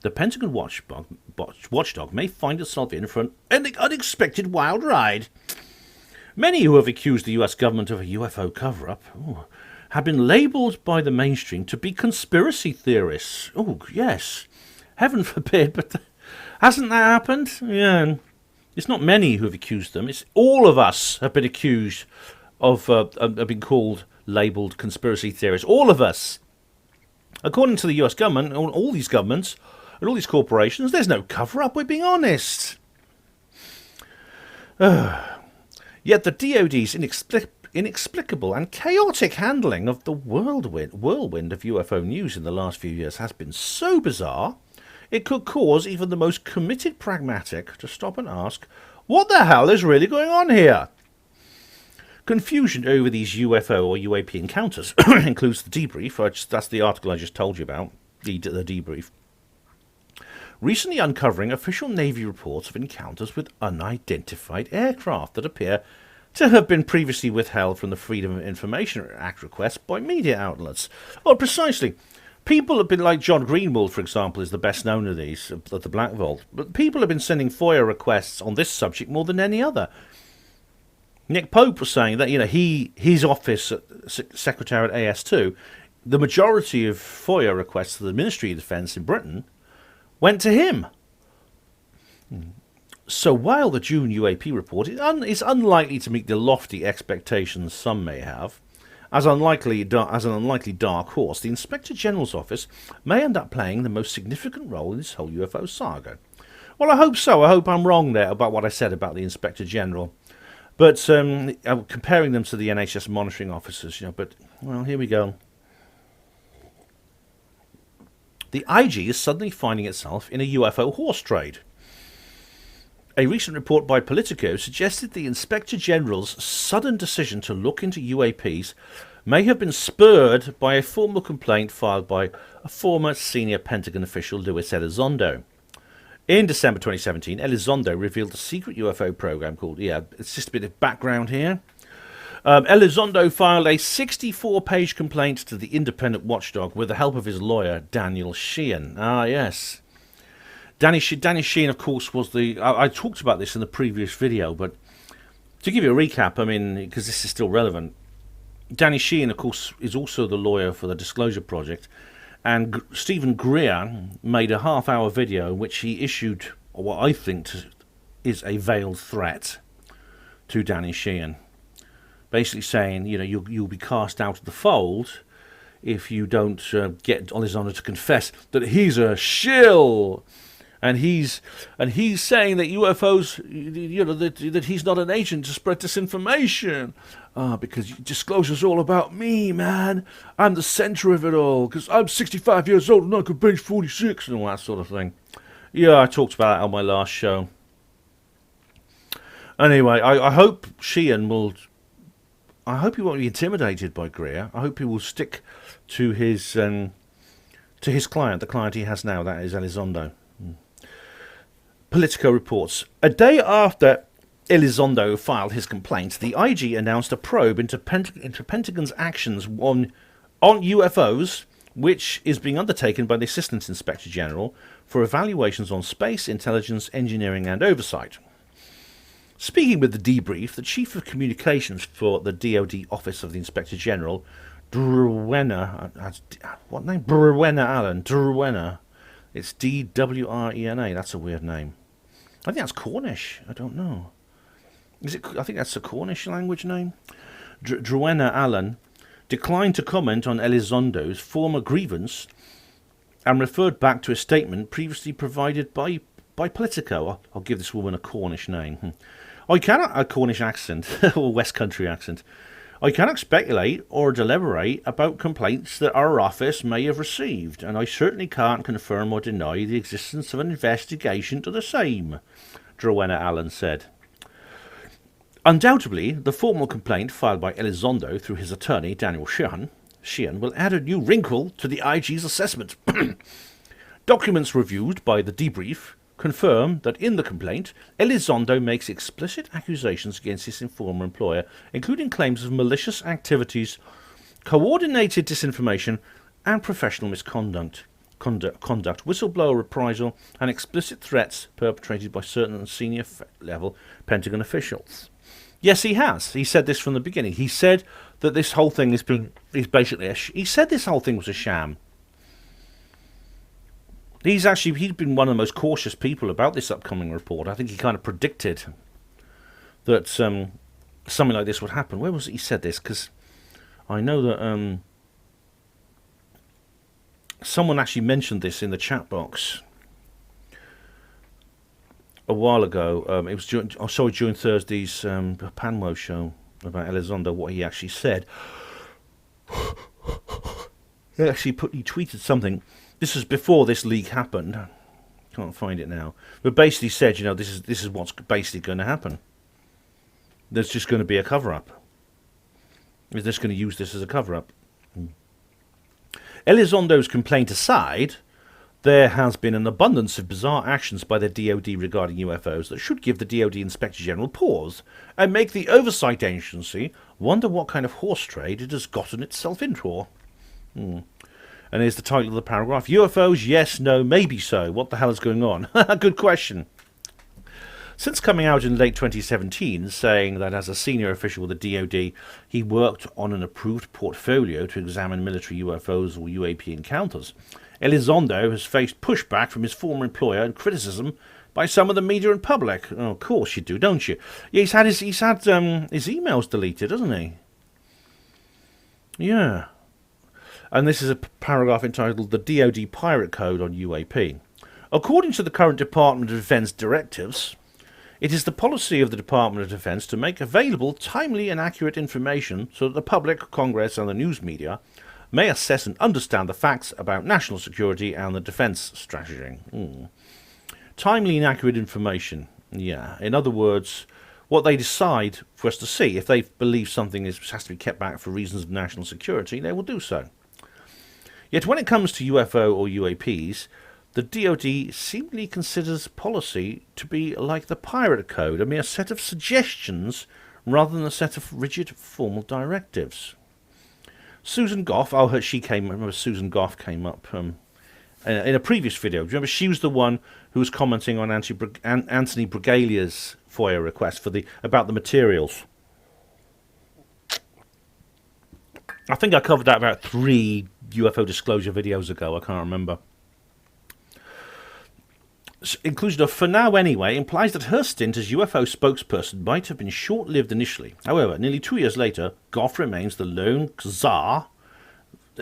the Pentagon watchdog may find itself in for an unexpected wild ride. Many who have accused the US government of a UFO cover-up have been labelled by the mainstream to be conspiracy theorists. Oh, yes. Heaven forbid, but hasn't that happened? Yeah. It's not many who have accused them. It's all of us have been accused of, have been labelled conspiracy theorists. All of us. According to the US government, all these governments and all these corporations, there's no cover-up. We're being honest. Yet the DoD's inexplicable and chaotic handling of the whirlwind of UFO news in the last few years has been so bizarre, it could cause even the most committed pragmatic to stop and ask, what the hell is really going on here? Confusion over these UFO or UAP encounters includes the Debrief, that's the article I just told you about, the Debrief, recently uncovering official Navy reports of encounters with unidentified aircraft that appear to have been previously withheld from the Freedom of Information Act request by media outlets. Well, precisely. People have been, like John Greenwald, for example, is the best known of these, at the Black Vault. But people have been sending FOIA requests on this subject more than any other. Nick Pope was saying that, his office, Secretary at AS2, the majority of FOIA requests to the Ministry of Defence in Britain went to him. So while the June UAP report is unlikely to meet the lofty expectations some may have, as an unlikely dark horse, the Inspector General's office may end up playing the most significant role in this whole UFO saga. Well, I hope so. I hope I'm wrong there about what I said about the Inspector General. But comparing them to the NHS monitoring officers, but, well, here we go. The IG is suddenly finding itself in a UFO horse trade. A recent report by Politico suggested the Inspector General's sudden decision to look into UAPs may have been spurred by a formal complaint filed by a former senior Pentagon official, Luis Elizondo. In December 2017, Elizondo revealed a secret UFO program called, it's just a bit of background here. Elizondo filed a 64-page complaint to the independent watchdog with the help of his lawyer, Daniel Sheehan. Ah, yes. Danny Sheehan, of course, was the... I talked about this in the previous video, but to give you a recap, I mean, because this is still relevant, Danny Sheehan, of course, is also the lawyer for the Disclosure Project, and Stephen Greer made a half-hour video in which he issued what I think is a veiled threat to Danny Sheehan, basically saying, you'll be cast out of the fold if you don't get Elizondo to confess that he's a shill. And he's saying that UFOs, that he's not an agent to spread disinformation. Because Disclosure's all about me, man. I'm the centre of it all. Because I'm 65 years old and I could bench 46 and all that sort of thing. Yeah, I talked about that on my last show. Anyway, I hope Sheehan will... I hope he won't be intimidated by Greer. I hope he will stick to his client, the client he has now, that is Elizondo. Politico reports, a day after Elizondo filed his complaint, the IG announced a probe into Pentagon's actions on UFOs, which is being undertaken by the Assistant Inspector General for evaluations on space, intelligence, engineering and oversight. Speaking with the Debrief, the Chief of Communications for the DoD Office of the Inspector General, Druena Allen, it's D-W-R-E-N-A, that's a weird name. I think that's Cornish, I don't know. I think that's a Cornish language name. Druena Allen declined to comment on Elizondo's former grievance and referred back to a statement previously provided by Politico. I'll give this woman a Cornish name. I cannot, a Cornish accent, or West Country accent. I cannot speculate or deliberate about complaints that our office may have received, and I certainly can't confirm or deny the existence of an investigation to the same, Druena Allen said. Undoubtedly, the formal complaint filed by Elizondo through his attorney, Daniel Sheehan, will add a new wrinkle to the IG's assessment. Documents reviewed by the Debrief confirm that in the complaint, Elizondo makes explicit accusations against his former employer, including claims of malicious activities, coordinated disinformation, and professional misconduct, whistleblower reprisal, and explicit threats perpetrated by certain senior-level Pentagon officials. Yes, he has. He said this from the beginning. He said that this whole thing he said this whole thing was a sham. He's been one of the most cautious people about this upcoming report. I think he kind of predicted that something like this would happen. Where was it he said this? Because I know that someone actually mentioned this in the chat box a while ago. It was during Thursday's Panwo show about Elizondo, what he actually said. He tweeted something. This was before this leak happened. Can't find it now. But basically said, this is what's basically going to happen. There's just going to be a cover-up. We're just going to use this as a cover-up. Elizondo's complaint aside, there has been an abundance of bizarre actions by the DoD regarding UFOs that should give the DoD Inspector General pause and make the oversight agency wonder what kind of horse trade it has gotten itself into. And here's the title of the paragraph. UFOs, yes, no, maybe so. What the hell is going on? Good question. Since coming out in late 2017 saying that as a senior official with the DoD, he worked on an approved portfolio to examine military UFOs or UAP encounters, Elizondo has faced pushback from his former employer and criticism by some of the media and public. Oh, of course you do, don't you? Yeah, he's had his emails deleted, hasn't he? Yeah. And this is a paragraph entitled "The DoD Pirate Code on UAP." According to the current Department of Defense directives, it is the policy of the Department of Defense to make available timely and accurate information so that the public, Congress, and the news media may assess and understand the facts about national security and the defense strategy. Timely and accurate information. Yeah. In other words, what they decide for us to see. If they believe something has to be kept back for reasons of national security, they will do so. Yet when it comes to UFO or UAPs, the DoD seemingly considers policy to be like the Pirate Code, a mere set of suggestions rather than a set of rigid formal directives. Susan Goff, remember Susan Goff came up in a previous video. Do you remember she was the one who was commenting on Anthony Brugalia's FOIA request about the materials? I think I covered that about 3 UFO Disclosure videos ago. I can't remember. Inclusion of "for now anyway" implies that her stint as UFO spokesperson might have been short-lived initially. However, nearly 2 years later, Goff remains the lone czar.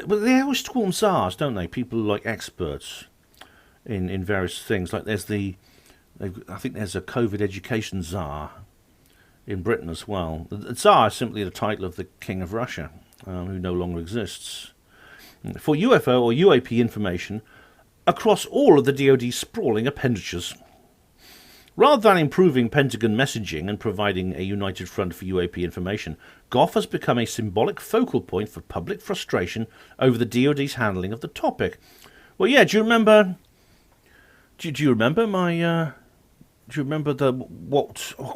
Well, they always call them czars, don't they? People like experts in various things. Like I think there's a COVID education czar in Britain as well. The czar is simply the title of the king of Russia, who no longer exists. For UFO or UAP information across all of the DoD's sprawling appendages. Rather than improving Pentagon messaging and providing a united front for UAP information, Goff has become a symbolic focal point for public frustration over the DoD's handling of the topic. Well, yeah, do you remember what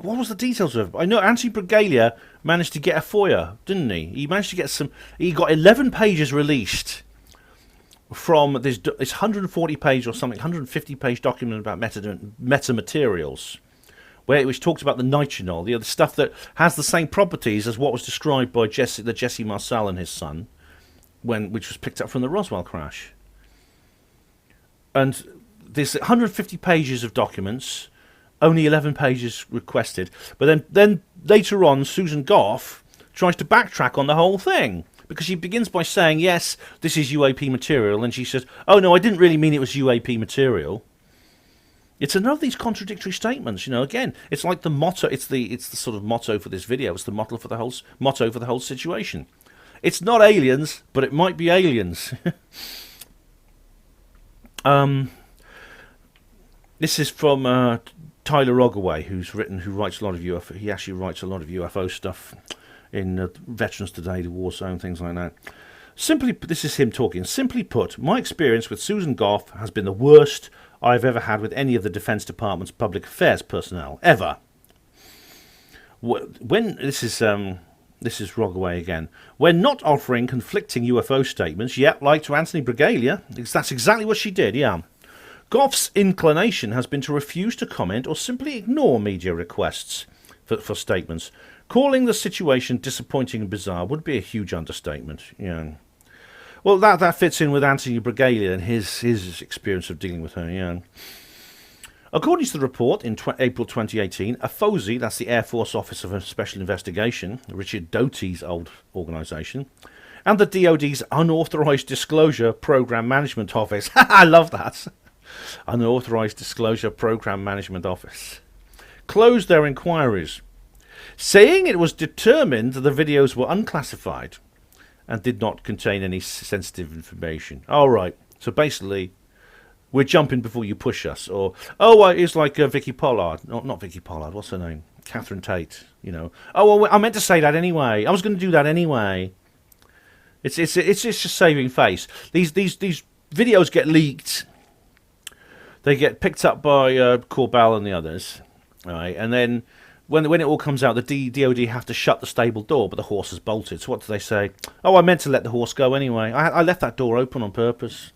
was the details of it? I know Anthony Bruglia managed to get a FOIA, didn't he? He managed to get he got 11 pages released from this 140-page or something, 150-page document about metamaterials, where it was talked about the nitronol, the stuff that has the same properties as what was described by Jesse Marcel and his son, which was picked up from the Roswell crash. And there's 150 pages of documents, only 11 pages requested. But then later on, Susan Goff tries to backtrack on the whole thing, because she begins by saying, yes, this is UAP material, and she says, oh no, I didn't really mean it was UAP material. It's another of these contradictory statements, again, it's like the motto, it's the sort of motto for this video, it's the motto for the whole situation. It's not aliens, but it might be aliens. This is from Tyler Ogaway, who writes a lot of UFO. He actually writes a lot of UFO stuff in Veterans Today, the War Zone, things like that. This is him talking. Simply put, my experience with Susan Goff has been the worst I've ever had with any of the Defense Department's public affairs personnel, ever. This is Rogaway again. When not offering conflicting UFO statements, yet, like to Anthony Bruglia, that's exactly what she did, yeah. Goff's inclination has been to refuse to comment or simply ignore media requests for statements. Calling the situation disappointing and bizarre would be a huge understatement. Yeah. Well, that fits in with Anthony Bruglia and his experience of dealing with her. Yeah. According to the report, in April 2018, a FOIA, that's the Air Force Office of Special Investigation, Richard Doty's old organisation, and the DoD's Unauthorized Disclosure Program Management Office. I love that. Unauthorized Disclosure Program Management Office closed their inquiries, saying it was determined the videos were unclassified and did not contain any sensitive information. All right, so basically, we're jumping before you push us. Or, it's like Vicky Pollard. Not Vicky Pollard, what's her name? Catherine Tate, Oh, well, I meant to say that anyway. I was going to do that anyway. It's just saving face. These videos get leaked. They get picked up by Corbell and the others. All right, and then when it all comes out, the DoD have to shut the stable door, but the horse is bolted. So what do they say? Oh, I meant to let the horse go anyway. I left that door open on purpose.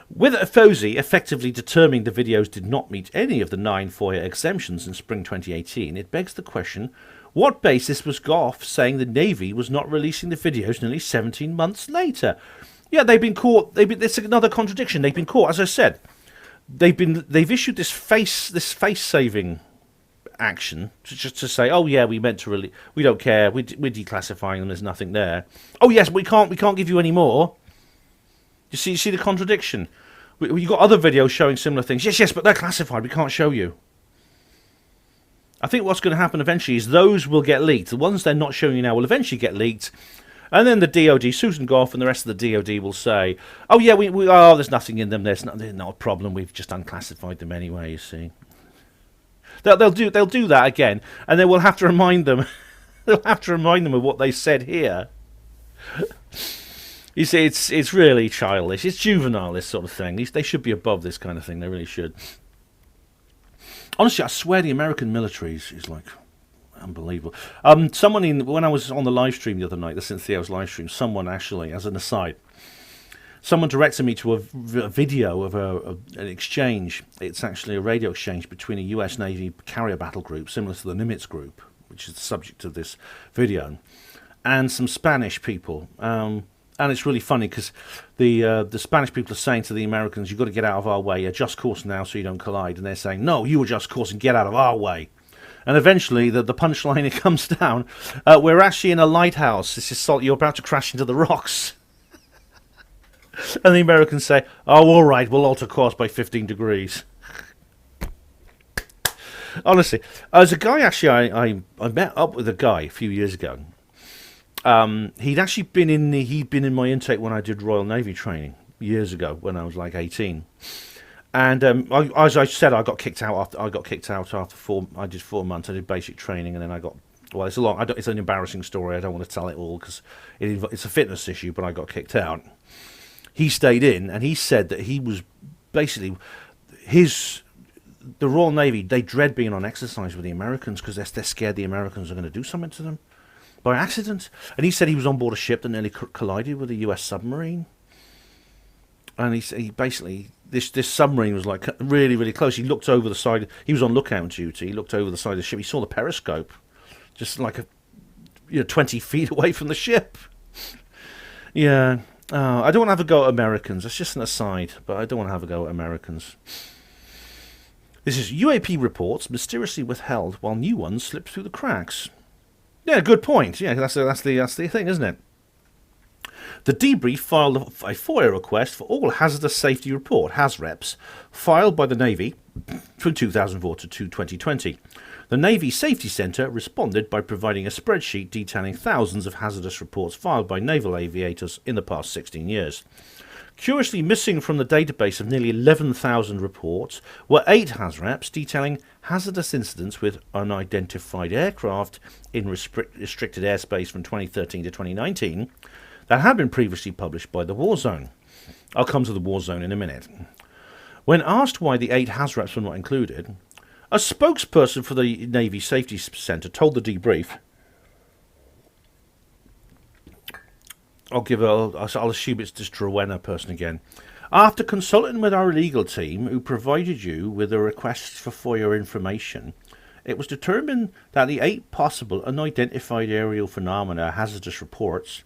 With FOIA effectively determining the videos did not meet any of the 9 FOIA exemptions in spring 2018, it begs the question, what basis was Goff saying the Navy was not releasing the videos nearly 17 months later? Yeah, they've been caught. It's another contradiction. They've been caught, as I said. they've issued this face saving action just to say, oh yeah, we meant to really, we don't care, we're declassifying them, there's nothing there. Oh yes, we can't give you any more. You see the contradiction. You got other videos showing similar things. Yes, but they're classified, we can't show you. I think what's going to happen eventually is those will get leaked. The ones they're not showing you now will eventually get leaked. And then the DOD, Susan Goff and the rest of the DOD will say, oh yeah, there's nothing in them, there's not a problem, we've just unclassified them anyway, you see. They'll do that again, and then we'll have to remind them they'll have to remind them of what they said here. You see, it's really childish, it's juvenile, this sort of thing. They should be above this kind of thing, they really should. Honestly, I swear the American military is like unbelievable. When I was on the live stream the other night, the Cynthia's live stream, someone actually, as an aside, someone directed me to a video of an exchange. It's actually a radio exchange between a US Navy carrier battle group, similar to the Nimitz group, which is the subject of this video, and some Spanish people. And it's really funny because the Spanish people are saying to the Americans, you've got to get out of our way, adjust course now so you don't collide. And they're saying, no, you adjust course and get out of our way. And eventually, the punchline it comes down, we're actually in a lighthouse. This is salt. You're about to crash into the rocks. And the Americans say, oh, all right, we'll alter course by 15 degrees. Honestly, as a guy, actually, I met up with a guy a few years ago. He'd actually been in my intake when I did Royal Navy training years ago when I was like 18. And as I said, I got kicked out after 4. I did 4 months. I did basic training, and then I got. Well, it's an embarrassing story. I don't want to tell it all because it's a fitness issue. But I got kicked out. He stayed in, and he said that he was basically the Royal Navy. They dread being on exercise with the Americans because they're scared the Americans are going to do something to them by accident. And he said he was on board a ship that nearly collided with a US submarine. And he basically, this submarine was like really, really close. He looked over the side. He was on lookout duty. He looked over the side of the ship. He saw the periscope, just like 20 feet away from the ship. Yeah, I don't want to have a go at Americans. That's just an aside, but I don't want to have a go at Americans. This is UAP reports mysteriously withheld while new ones slip through the cracks. Yeah, good point. Yeah, that's the thing, isn't it? The Debrief filed a FOIA request for all hazardous safety report, HazReps, filed by the Navy from 2004 to 2020. The Navy Safety Centre responded by providing a spreadsheet detailing thousands of hazardous reports filed by naval aviators in the past 16 years. Curiously missing from the database of nearly 11,000 reports were 8 HazReps detailing hazardous incidents with unidentified aircraft in restricted airspace from 2013 to 2019 that had been previously published by the War Zone. I'll come to the War Zone in a minute. When asked why the 8 HazReps were not included, a spokesperson for the Navy Safety Centre told the Debrief, I'll assume it's this Rowena person again. After consulting with our legal team, who provided you with a request for FOIA information, it was determined that the 8 possible unidentified aerial phenomena hazardous reports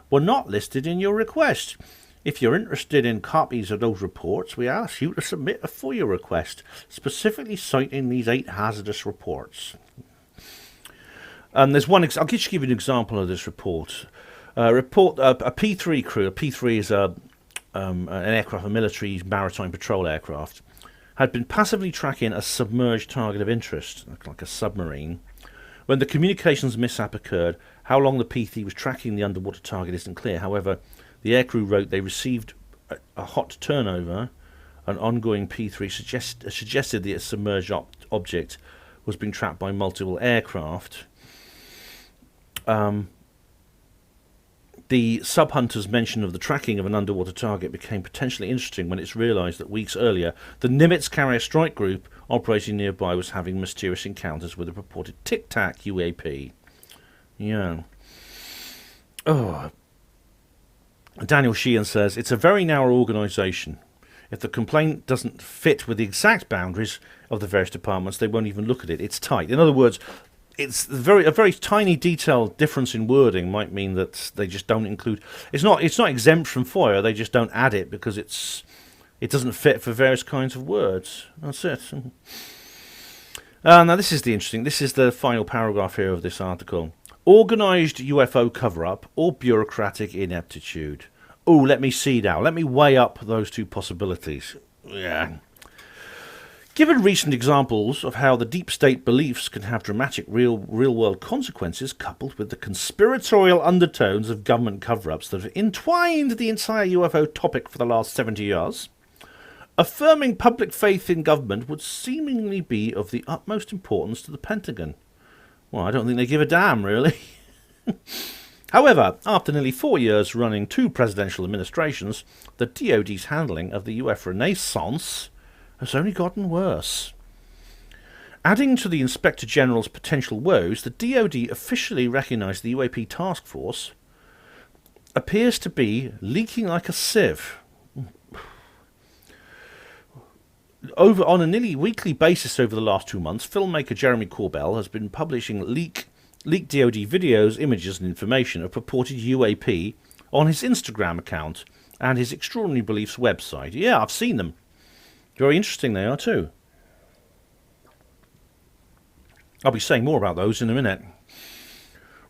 were not listed in your request. If you're interested in copies of those reports, we ask you to submit a FOIA request, specifically citing these 8 hazardous reports. There's one. I'll just give you an example of this report. A P3 crew. A P3 is an aircraft, a military maritime patrol aircraft, had been passively tracking a submerged target of interest, like a submarine. When the communications mishap occurred, how long the P3 was tracking the underwater target isn't clear. However, the aircrew wrote they received a hot turnover. An ongoing P3 suggested that a submerged object was being tracked by multiple aircraft. The sub-hunter's mention of the tracking of an underwater target became potentially interesting when it's realised that weeks earlier, the Nimitz carrier strike group operating nearby was having mysterious encounters with a purported Tic Tac UAP. Yeah. Oh. Daniel Sheehan says, it's a very narrow organisation. If the complaint doesn't fit with the exact boundaries of the various departments, they won't even look at it. It's tight. In other words, it's a very tiny detail difference in wording might mean that they just don't include. It's not exempt from FOIA. They just don't add it because it's It doesn't fit for various kinds of words. That's it. Now this is the final paragraph here of this article. Organised UFO cover-up or bureaucratic ineptitude. Oh, let me see now. Let me weigh up those two possibilities. Yeah. Given recent examples of how the deep state beliefs can have dramatic real-world consequences, coupled with the conspiratorial undertones of government cover-ups that have entwined the entire UFO topic for the last 70 years, affirming public faith in government would seemingly be of the utmost importance to the Pentagon. Well, I don't think they give a damn, really. However, after nearly 4 years running 2 presidential administrations, the DoD's handling of the UFO Renaissance has only gotten worse. Adding to the Inspector General's potential woes, the DoD officially recognised the UAP task force appears to be leaking like a sieve. On a nearly weekly basis over the last 2 months, filmmaker Jeremy Corbell has been publishing leaked DoD videos, images and information of purported UAP on his Instagram account and his Extraordinary Beliefs website. Yeah, I've seen them. Very interesting they are too. I'll be saying more about those in a minute.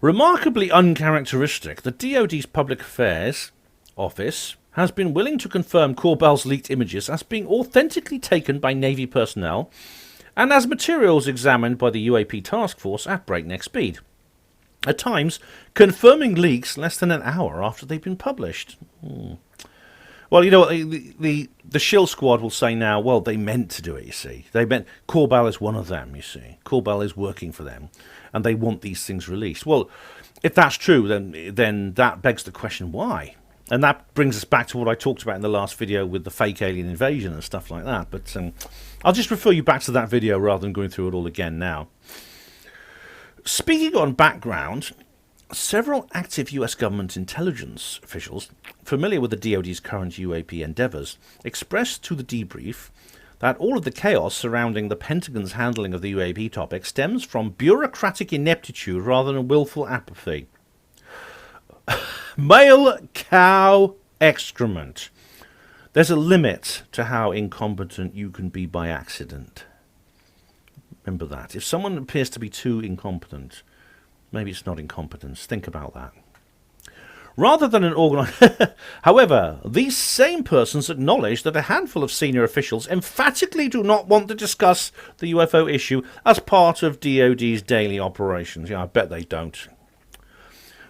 Remarkably uncharacteristic, the DoD's Public Affairs Office has been willing to confirm Corbell's leaked images as being authentically taken by Navy personnel and as materials examined by the UAP task force at breakneck speed. At times, confirming leaks less than an hour after they've been published. Well, you know what, the shill squad will say now, well, they meant to do it, you see. They meant, Corbell is one of them, you see. Corbell is working for them, and they want these things released. Well, if that's true, then that begs the question, why? And that brings us back to what I talked about in the last video with the fake alien invasion and stuff like that. But I'll just refer you back to that video rather than going through it all again now. Speaking on background, several active US government intelligence officials familiar with the DoD's current UAP endeavours expressed to the debrief that all of the chaos surrounding the Pentagon's handling of the UAP topic stems from bureaucratic ineptitude rather than willful apathy. Male cow excrement. There's a limit to how incompetent you can be by accident. Remember that. If someone appears to be too incompetent, maybe it's not incompetence. Think about that. Rather than an organised... However, these same persons acknowledge that a handful of senior officials emphatically do not want to discuss the UFO issue as part of DoD's daily operations. Yeah, I bet they don't.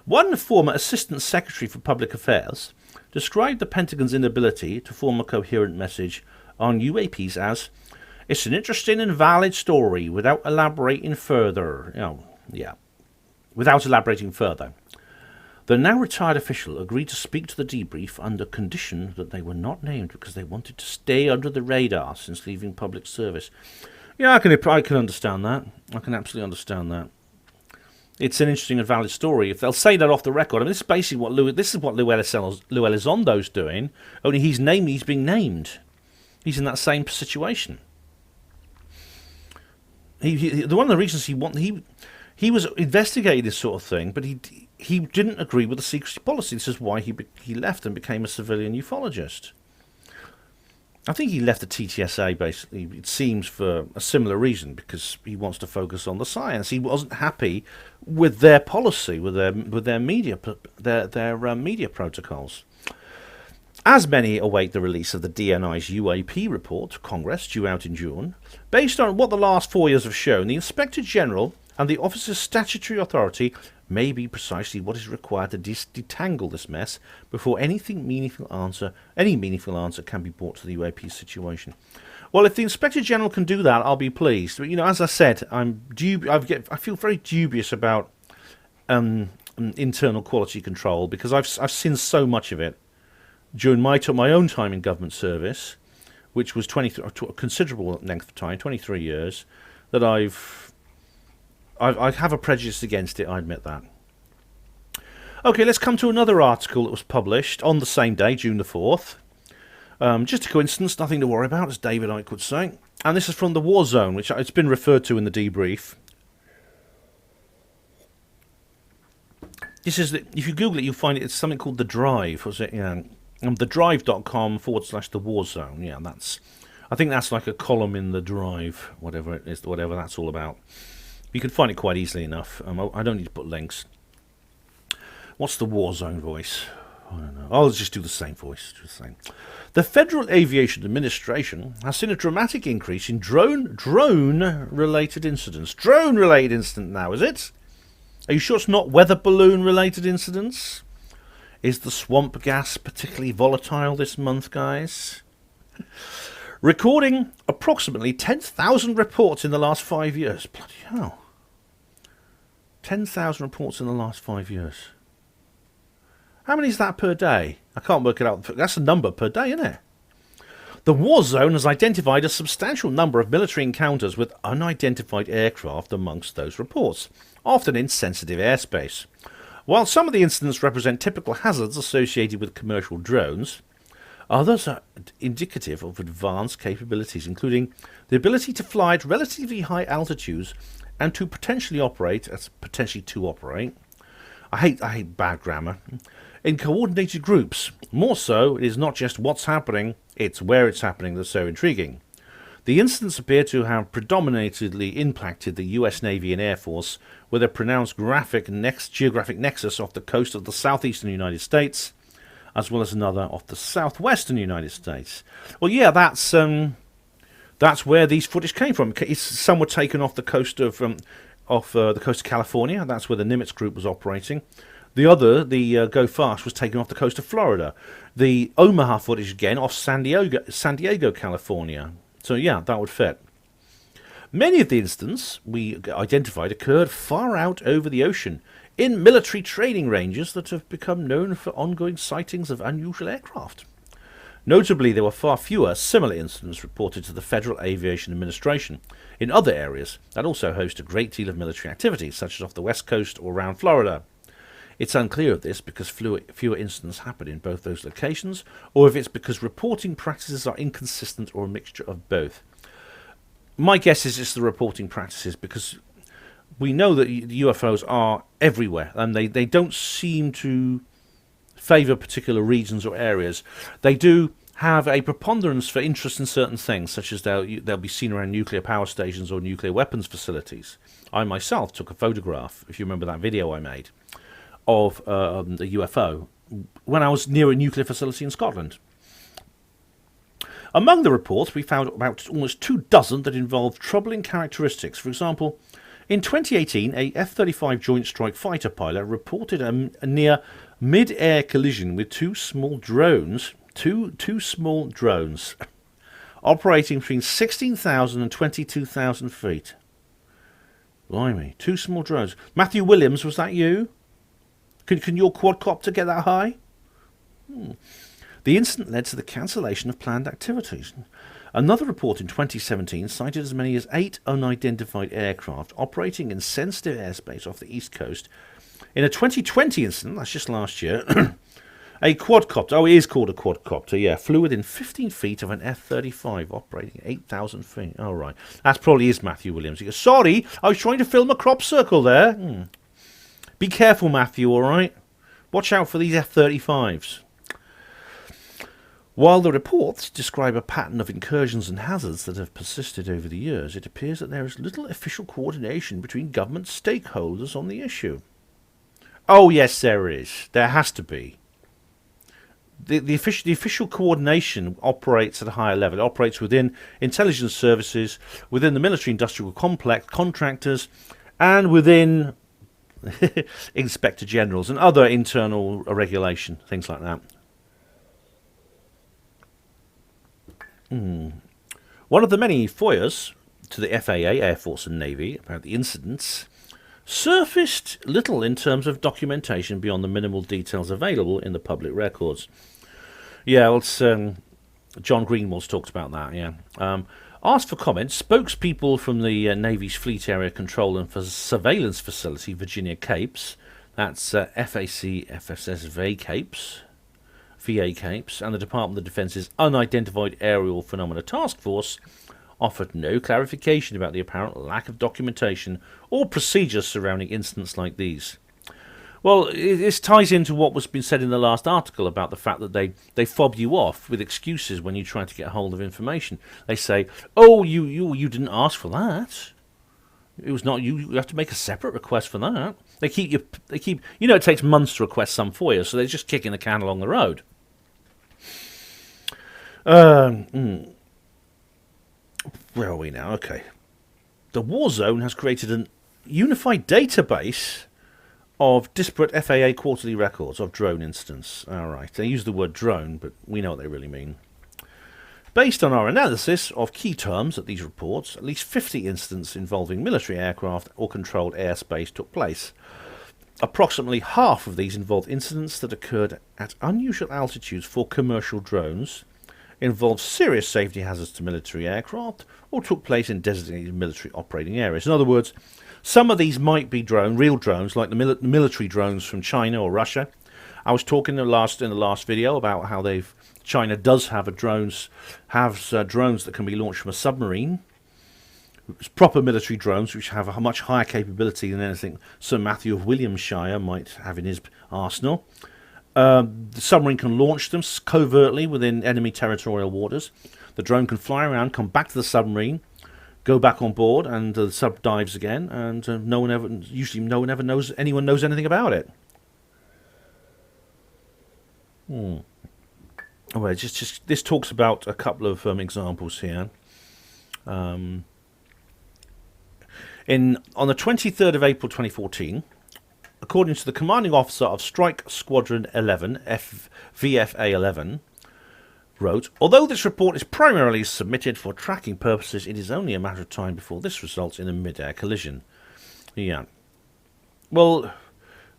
One former Assistant Secretary for Public Affairs described the Pentagon's inability to form a coherent message on UAPs as, "It's an interesting and valid story without elaborating further." Without elaborating further. The now retired official agreed to speak to the debrief under condition that they were not named because they wanted to stay under the radar since leaving public service. Yeah, I can understand that. I can absolutely understand that. It's an interesting and valid story. If they'll say that off the record, I mean, this is basically what Lou Elizondo's doing. Only he's being named. He's in that same situation. One of the reasons he was investigating this sort of thing, but he didn't agree with the secrecy policy. This is why he left and became a civilian ufologist. I think he left the TTSA, basically, it seems, for a similar reason, because he wants to focus on the science. He wasn't happy with their policy, with their media protocols. As many await the release of the DNI's UAP report to Congress, due out in June, based on what the last 4 years have shown, the Inspector General and the officer's statutory authority may be precisely what is required to detangle this mess before any meaningful answer can be brought to the UAP situation. Well, if the Inspector General can do that, I'll be pleased. But, as I said, I feel very dubious about internal quality control because I've seen so much of it during my own time in government service, which was a considerable length of time, 23 years, that I have a prejudice against it, I admit that. Okay, let's come to another article that was published on the same day, June the 4th. Just a coincidence, nothing to worry about, as David Icke would say. And this is from the War Zone, which it's been referred to in the debrief. This is, if you Google it, you'll find it's something called The Drive. Was it? Yeah. thedrive.com/the war zone. Yeah, I think that's like a column in the Drive, whatever it is, whatever that's all about. You can find it quite easily enough. I don't need to put links. What's the war zone voice? I don't know. I'll just do the same voice. Just saying. The Federal Aviation Administration has seen a dramatic increase in drone-related incidents. Drone-related incident now, is it? Are you sure it's not weather balloon-related incidents? Is the swamp gas particularly volatile this month, guys? Recording approximately 10,000 reports in the last 5 years. Bloody hell. 10,000 reports in the last 5 years. How many is that per day? I can't work it out. That's a number per day, isn't it? The war zone has identified a substantial number of military encounters with unidentified aircraft amongst those reports, often in sensitive airspace. While some of the incidents represent typical hazards associated with commercial drones, others are indicative of advanced capabilities, including the ability to fly at relatively high altitudes and to potentially operate. I hate bad grammar. In coordinated groups. More so, it is not just what's happening, it's where it's happening that's so intriguing. The incidents appear to have predominantly impacted the US Navy and Air Force, with a pronounced geographic nexus off the coast of the southeastern United States, as well as another off the southwestern United States. Well, yeah, that's where these footage came from. Some were taken off the coast of the coast of California. That's where the Nimitz group was operating. The other, the Go Fast, was taken off the coast of Florida. The Omaha footage again off San Diego, California. So yeah, that would fit. Many of the incidents we identified occurred far out over the ocean, in military training ranges that have become known for ongoing sightings of unusual aircraft. Notably, there were far fewer similar incidents reported to the Federal Aviation Administration in other areas that also host a great deal of military activity, such as off the west coast or around Florida. It's unclear of this because fewer incidents happen in both those locations, or if it's because reporting practices are inconsistent or a mixture of both. My guess is it's the reporting practices, because we know that UFOs are everywhere and they don't seem to favour particular regions or areas. They do have a preponderance for interest in certain things, such as they'll be seen around nuclear power stations or nuclear weapons facilities. I myself took a photograph, if you remember that video I made, of the UFO when I was near a nuclear facility in Scotland. Among the reports, we found about almost 24 that involved troubling characteristics. For example, in 2018, a F-35 Joint Strike Fighter pilot reported a near mid-air collision with two small drones, operating between 16,000 and 22,000 feet. Blimey, two small drones. Matthew Williams, was that you? Can your quadcopter get that high? The incident led to the cancellation of planned activities. Another report in 2017 cited as many as 8 unidentified aircraft operating in sensitive airspace off the East Coast. In a 2020 incident, that's just last year, a quadcopter, it is called a quadcopter, yeah, flew within 15 feet of an F-35 operating at 8,000 feet. Oh, right. That probably is Matthew Williams. He goes, sorry, I was trying to film a crop circle there. Be careful, Matthew, all right? Watch out for these F-35s. While the reports describe a pattern of incursions and hazards that have persisted over the years, it appears that there is little official coordination between government stakeholders on the issue. Oh, yes, there is. There has to be. The official coordination operates at a higher level. It operates within intelligence services, within the military-industrial complex, contractors, and within inspector generals and other internal regulation, things like that. One of the many FOIAs to the FAA, Air Force and Navy, about the incidents, surfaced little in terms of documentation beyond the minimal details available in the public records. Yeah, well, it's, John Greenwald's talked about that, yeah. Asked for comments, spokespeople from the Navy's Fleet Area Control and Surveillance Facility, Virginia Capes, that's FAC FSS VA Capes, and the Department of Defense's Unidentified Aerial Phenomena Task Force, offered no clarification about the apparent lack of documentation or procedures surrounding incidents like these. Well, this ties into what was been said in the last article about the fact that they fob you off with excuses when you try to get hold of information. They say, "Oh, you didn't ask for that. It was not you. You have to make a separate request for that." They keep it takes months to request some FOIA, so they're just kicking the can along the road. Where are we now? Okay. The war zone has created a unified database of disparate FAA quarterly records of drone incidents. All right, they use the word drone, but we know what they really mean. Based on our analysis of key terms at these reports, at least 50 incidents involving military aircraft or controlled airspace took place. Approximately half of these involved incidents that occurred at unusual altitudes for commercial drones, involved serious safety hazards to military aircraft, or took place in designated military operating areas. In other words, some of these might be real drones, like the military drones from China or Russia. I was talking in the last video about how China does have drones that can be launched from a submarine. It's proper military drones which have a much higher capability than anything Sir Matthew of Williamshire might have in his arsenal. The submarine can launch them covertly within enemy territorial waters. The drone can fly around, come back to the submarine, go back on board, and the sub dives again, and usually no one ever knows anything about it. Well, this talks about a couple of examples here. On the 23rd of April 2014, according to the commanding officer of Strike Squadron 11, VFA 11, wrote, "Although this report is primarily submitted for tracking purposes, it is only a matter of time before this results in a mid-air collision." Yeah. Well,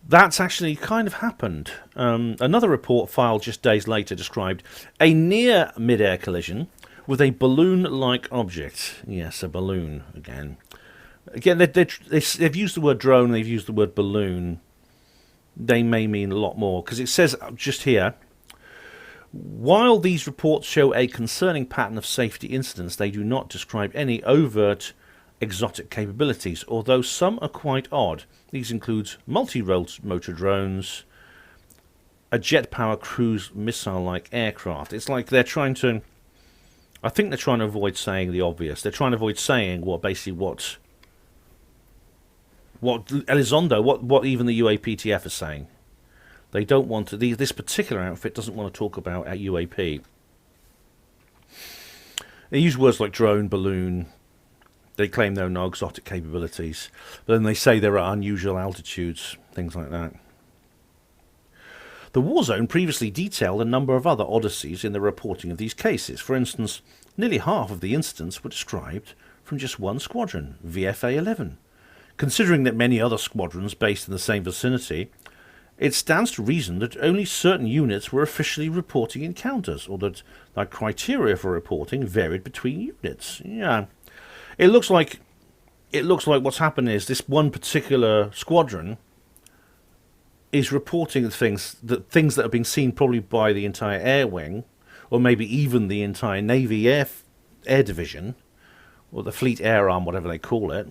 that's actually kind of happened. Another report filed just days later described a near mid-air collision with a balloon-like object. Yes, a balloon again. Again, they've used the word drone, they've used the word balloon. They may mean a lot more, because it says just here, while these reports show a concerning pattern of safety incidents, they do not describe any overt exotic capabilities, although some are quite odd. These include multi-motor drones, a jet-power cruise missile-like aircraft. It's like I think they're trying to avoid saying the obvious. They're trying to avoid saying what Elizondo, what even the UAPTF is saying. They don't want to. This particular outfit doesn't want to talk about at UAP. They use words like drone, balloon. They claim there are no exotic capabilities, but then they say there are unusual altitudes, things like that. The war zone previously detailed a number of other oddities in the reporting of these cases. For instance, nearly half of the incidents were described from just one squadron, VFA 11. Considering that many other squadrons based in the same vicinity, it stands to reason that only certain units were officially reporting encounters, or that their criteria for reporting varied between units. Yeah, it looks like what's happened is this one particular squadron is reporting things that have been seen probably by the entire air wing, or maybe even the entire Navy Air Division, or the Fleet Air Arm, whatever they call it.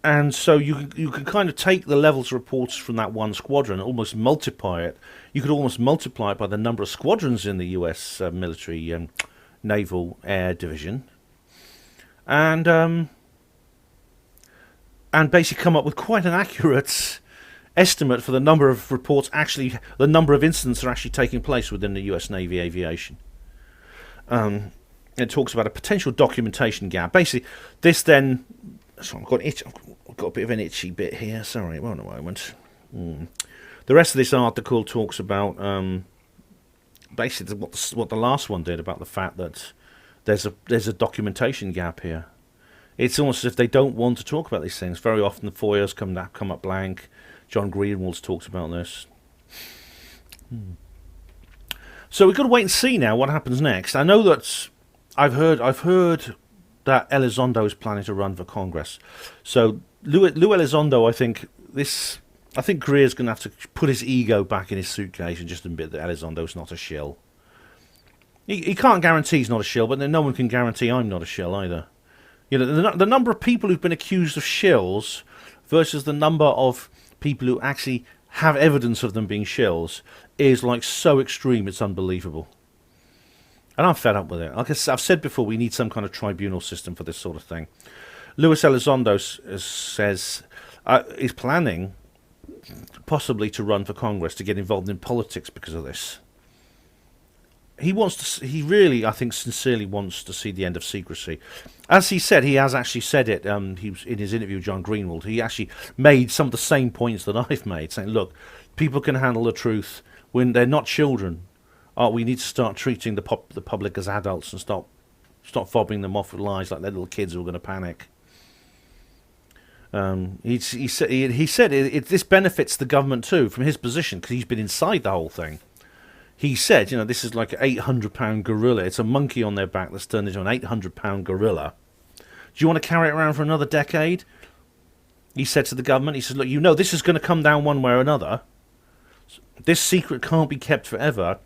And so you can kind of take the levels of reports from that one squadron and almost multiply it. You could almost multiply it by the number of squadrons in the US military naval air division, and basically come up with quite an accurate estimate for the number of reports, the number of incidents that are actually taking place within the US Navy aviation. It talks about a potential documentation gap. Basically, this then. So I've got a bit of an itchy bit here. Sorry, wait a moment. The rest of this article talks about basically what the last one did about the fact that there's a documentation gap here. It's almost as if they don't want to talk about these things. Very often the FOIAs come up blank. John Greenwald's talks about this. So we've got to wait and see now what happens next. I know that I've heard that Elizondo is planning to run for Congress. So Lou Elizondo, I think Greer's going to have to put his ego back in his suitcase and just admit that Elizondo's not a shill. He can't guarantee he's not a shill, but then no one can guarantee I'm not a shill either. You know, the number of people who've been accused of shills versus the number of people who actually have evidence of them being shills is like so extreme it's unbelievable. And I'm fed up with it. Like I've said before, we need some kind of tribunal system for this sort of thing. Luis Elizondo says he's planning possibly to run for Congress to get involved in politics because of this. He wants to. He really, I think, sincerely wants to see the end of secrecy. As he said, he has actually said it. He was in his interview with John Greenwald. He actually made some of the same points that I've made, saying, "Look, people can handle the truth when they're not children. We need to start treating the public as adults and stop fobbing them off with lies like they're little kids who are going to panic." He said this benefits the government too from his position because he's been inside the whole thing. He said, this is like an 800-pound gorilla. It's a monkey on their back that's turned into an 800-pound gorilla. Do you want to carry it around for another decade? He said to the government, he said, look, this is going to come down one way or another. This secret can't be kept forever.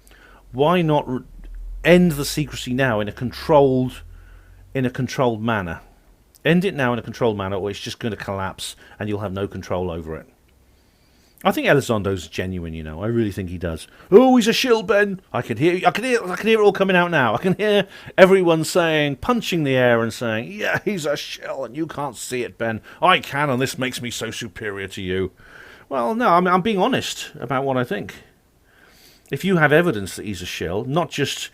Why not end the secrecy now in a controlled manner? End it now in a controlled manner, or it's just going to collapse and you'll have no control over it. I think Elizondo's genuine, I really think he does. Oh, he's a shill, Ben. I can hear it all coming out now. I can hear everyone punching the air and saying, yeah, he's a shill, and you can't see it, Ben. I can, and this makes me so superior to you. Well, no, I'm being honest about what I think. If you have evidence that he's a shill, not just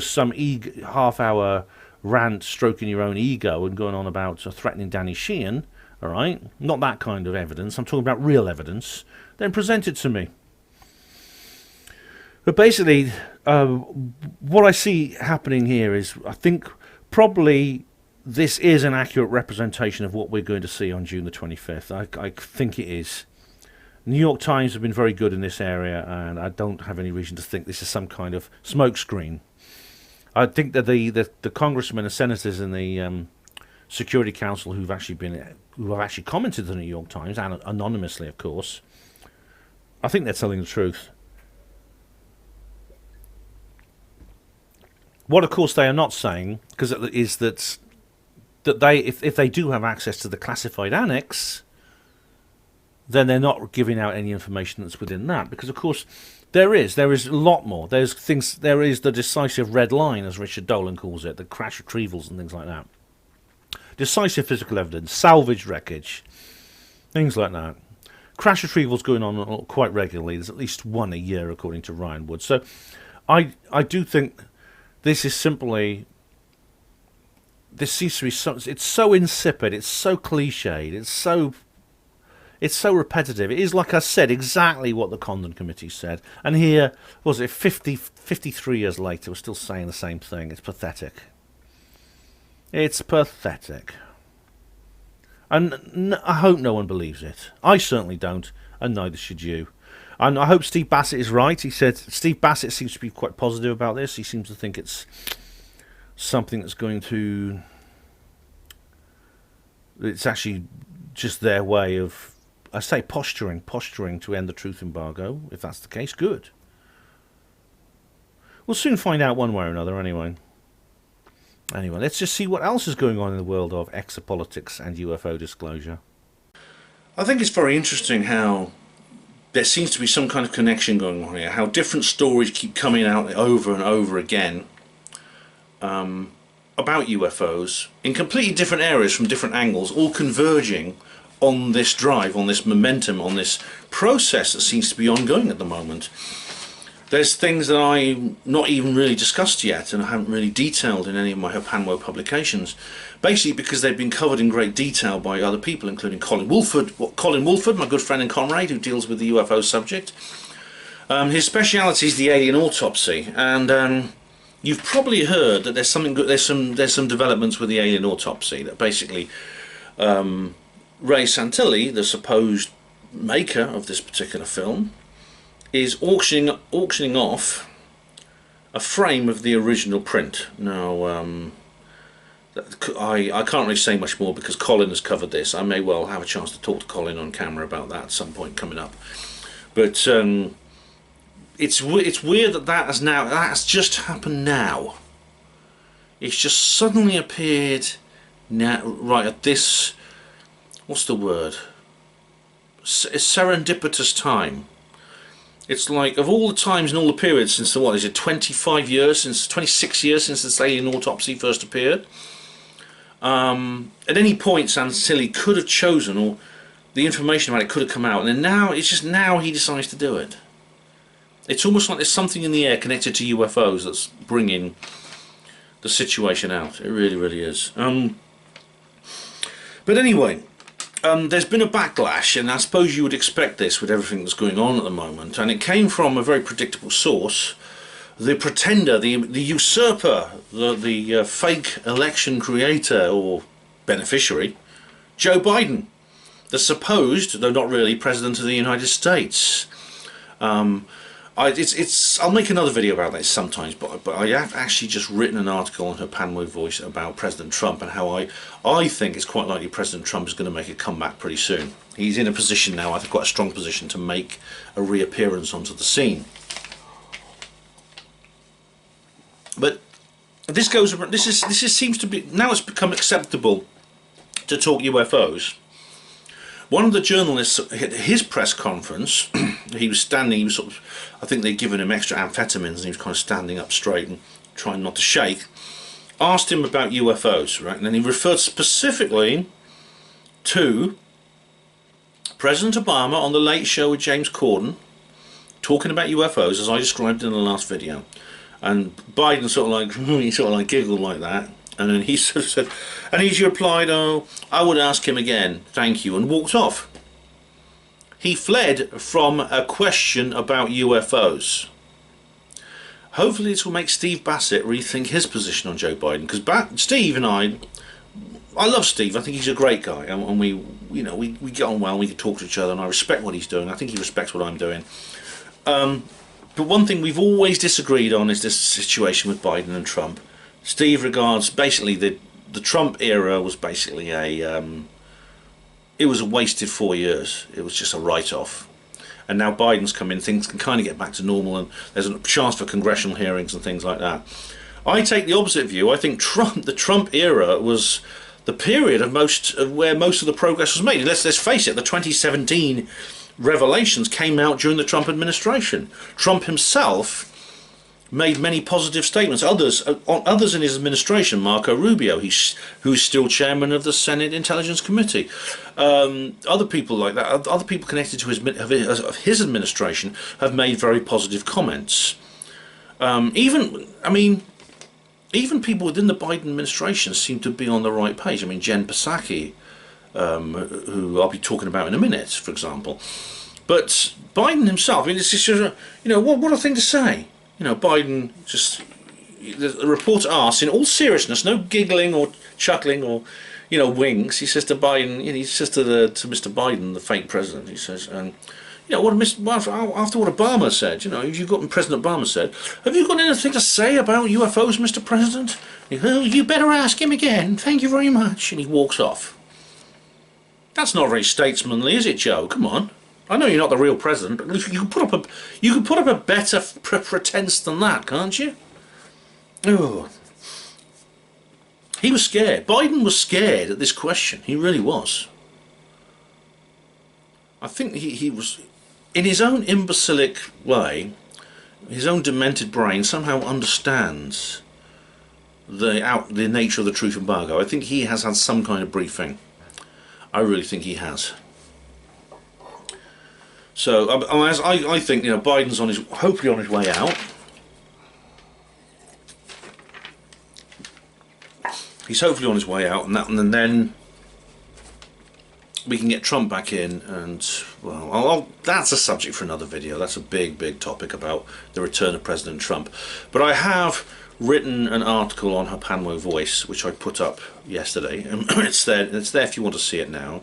some half-hour rant stroking your own ego and going on about threatening Danny Sheehan, all right, not that kind of evidence. I'm talking about real evidence. Then present it to me. But basically, what I see happening here is, I think probably this is an accurate representation of what we're going to see on June the 25th. I think it is. New York Times have been very good in this area, and I don't have any reason to think this is some kind of smokescreen. I think that the congressmen and senators in the Security Council who have actually commented to the New York Times, and anonymously, of course, I think they're telling the truth. What, of course, they are not saying, is that they, if they do have access to the classified annex, then they're not giving out any information that's within that, because, of course, there is a lot more. There is the decisive red line, as Richard Dolan calls it, the crash retrievals and things like that. Decisive physical evidence, salvaged wreckage, things like that. Crash retrievals going on quite regularly. There's at least one a year, according to Ryan Wood. So I do think this is simply... This seems to be it's so insipid, it's so cliched, it's so repetitive. It is, like I said, exactly what the Condon Committee said. And here, 53 years later, we're still saying the same thing. It's pathetic. It's pathetic. And I hope no one believes it. I certainly don't, and neither should you. And I hope Steve Bassett is right. He said Steve Bassett seems to be quite positive about this. He seems to think it's something that's going to... It's actually just their way of, I say, posturing to end the truth embargo. If that's the case, good. We'll soon find out one way or another anyway. Anyway, let's just see what else is going on in the world of exopolitics and UFO disclosure. I think it's very interesting how there seems to be some kind of connection going on here, how different stories keep coming out over and over again about UFOs in completely different areas from different angles, all converging on this drive, on this momentum, on this process that seems to be ongoing at the moment. There's things that I'm not even really discussed yet, and I haven't really detailed in any of my Panwo publications, basically because they've been covered in great detail by other people, including Colin Woolford, my good friend and comrade who deals with the UFO subject. His speciality is the alien autopsy, and you've probably heard that there's some developments with the alien autopsy, that basically Ray Santilli, the supposed maker of this particular film, is auctioning off a frame of the original print. Now, I can't really say much more because Colin has covered this. I may well have a chance to talk to Colin on camera about that at some point coming up. But it's weird that has just happened now. It's just suddenly appeared now, right at this. What's the word? serendipitous time. It's like, of all the times and all the periods since the, what is it, 25 years, since 26 years since this alien autopsy first appeared, at any point Santilli could have chosen, or the information about it could have come out, and then now, it's just now he decides to do it. It's almost like there's something in the air connected to UFOs that's bringing the situation out. It really, really is. But anyway, there's been a backlash, and I suppose you would expect this with everything that's going on at the moment, and it came from a very predictable source. The pretender, the usurper, the fake election creator or beneficiary, Joe Biden, the supposed, though not really, President of the United States. I'll make another video about this sometimes, but I have actually just written an article on her Panwo Voice about President Trump and how I think it's quite likely President Trump is going to make a comeback pretty soon. He's in a position now, I think quite a strong position, to make a reappearance onto the scene. But this seems to be, now it's become acceptable to talk UFOs. One of the journalists at his press conference, he was sort of, I think they'd given him extra amphetamines and he was kind of standing up straight and trying not to shake, asked him about UFOs, right? And then he referred specifically to President Obama on the Late Show with James Corden, talking about UFOs as I described in the last video. And Biden sort of like giggled like that. And then he sort of said, and he replied, "Oh, I would ask him again, thank you," and walked off. He fled from a question about UFOs. Hopefully this will make Steve Bassett rethink his position on Joe Biden, because Steve and I love Steve. I think he's a great guy, and we get on well, and we can talk to each other, and I respect what he's doing. I think he respects what I'm doing. But one thing we've always disagreed on is this situation with Biden and Trump. Steve regards basically the Trump era was basically it was a wasted 4 years. It was just a write-off. And now Biden's come in, things can kind of get back to normal, and there's a chance for congressional hearings and things like that. I take the opposite view. I think the Trump era was the period of where most of the progress was made. Let's face it, the 2017 revelations came out during the Trump administration. Trump himself made many positive statements. Others in his administration, Marco Rubio, who's still chairman of the Senate Intelligence Committee, other people like that, other people connected to his administration have made very positive comments. Even people within the Biden administration seem to be on the right page. I mean, Jen Psaki, who I'll be talking about in a minute, for example. But Biden himself, I mean, it's just, what a thing to say. Biden just, the reporter asks, in all seriousness, no giggling or chuckling or, winks. He says to Biden, he says to Mr. Biden, the fake president, he says, after what Obama said, you've got President Obama said, have you got anything to say about UFOs, Mr. President? He goes, well, you better ask him again. Thank you very much. And he walks off. That's not very statesmanly, is it, Joe? Come on. I know you're not the real president, but you can put up a better pretense than that, can't you? Oh. He was scared. Biden was scared at this question. He really was. I think he was, in his own imbecilic way, his own demented brain somehow understands the nature of the truth embargo. I think he has had some kind of briefing. I really think he has. So, as I think, Biden's hopefully on his way out. He's hopefully on his way out, and then we can get Trump back in, and well, that's a subject for another video. That's a big topic about the return of President Trump. But I have written an article on her Panwo Voice, which I put up yesterday, and it's there if you want to see it now.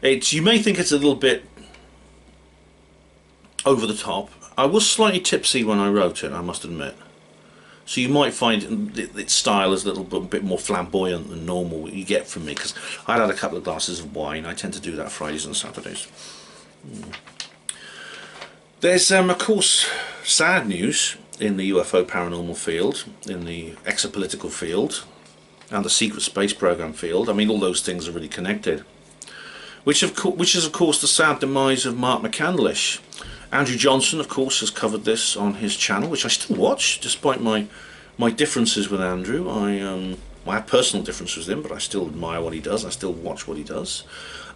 You may think it's a little bit over the top. I was slightly tipsy when I wrote it, I must admit. So you might find its style is a little bit more flamboyant than normal you get from me, because I'd had a couple of glasses of wine. I tend to do that Fridays and Saturdays. There's, of course, sad news in the UFO paranormal field, in the exopolitical field, and the secret space program field. I mean, all those things are really connected. which is of course the sad demise of Mark McCandlish. Andrew Johnson, of course, has covered this on his channel, which I still watch, despite my differences with Andrew. I have personal differences with him, but I still admire what he does. I still watch what he does.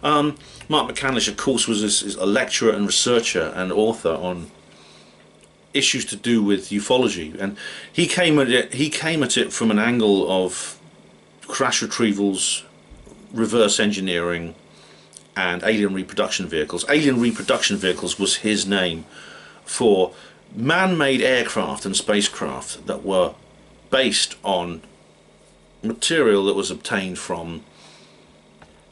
Mark McCandlish, of course, is a lecturer and researcher and author on issues to do with ufology, and he came at it from an angle of crash retrievals, reverse engineering, and alien reproduction vehicles. Alien reproduction vehicles was his name for man-made aircraft and spacecraft that were based on material that was obtained from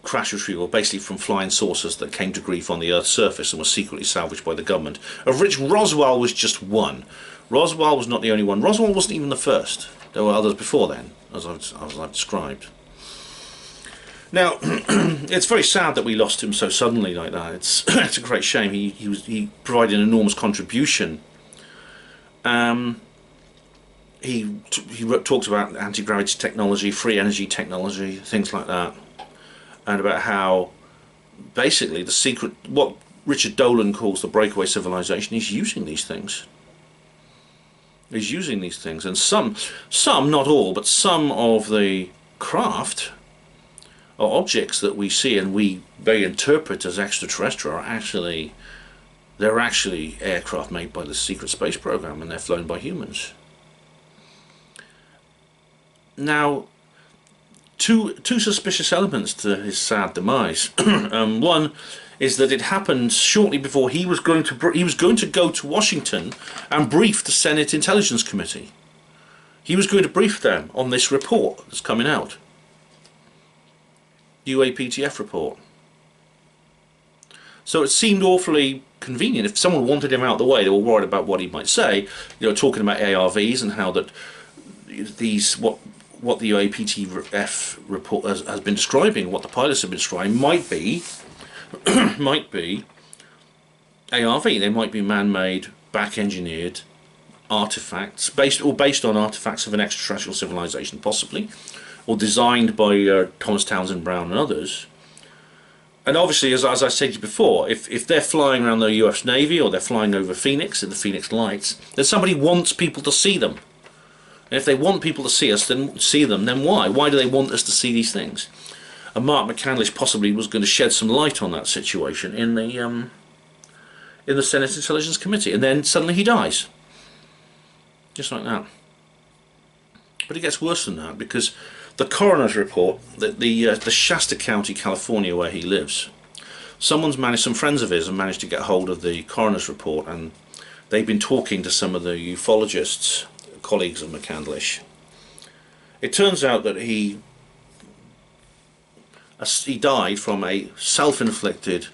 crash retrieval, basically from flying saucers that came to grief on the Earth's surface and were secretly salvaged by the government, of which Roswell was just one. Roswell was not the only one. Roswell wasn't even the first. There were others before then, as I've described. Now, it's very sad that we lost him so suddenly like that. It's a great shame. He provided an enormous contribution. He talked about anti-gravity technology, free energy technology, things like that, and about how basically the secret, what Richard Dolan calls the breakaway civilization, he's using these things. He's using these things, and some, not all, but some of the craft or objects that we see and they interpret as extraterrestrial they're actually aircraft made by the secret space program, and they're flown by humans. Now, two suspicious elements to his sad demise. One is that it happened shortly before he was going to go to Washington and brief the Senate Intelligence Committee. He was going to brief them on this report that's coming out. UAPTF report. So it seemed awfully convenient. If someone wanted him out of the way, they were worried about what he might say. Talking about ARVs and how that what the UAPTF report has been describing, what the pilots have been describing, might be ARV. They might be man-made, back-engineered artifacts, based on artifacts of an extraterrestrial civilization, possibly, or designed by Thomas Townsend Brown and others. And obviously, as I said to you before, if they're flying around the US Navy, or they're flying over Phoenix in the Phoenix Lights, then somebody wants people to see them. And if they want people to see them, then why? Why do they want us to see these things? And Mark McCandlish possibly was going to shed some light on that situation in the Senate Intelligence Committee, and then suddenly he dies, just like that. But it gets worse than that, because the coroner's report, the Shasta County, California, where he lives, some friends of his have managed to get hold of the coroner's report, and they've been talking to some of the ufologists, colleagues of McCandlish. It turns out that he died from a self-inflicted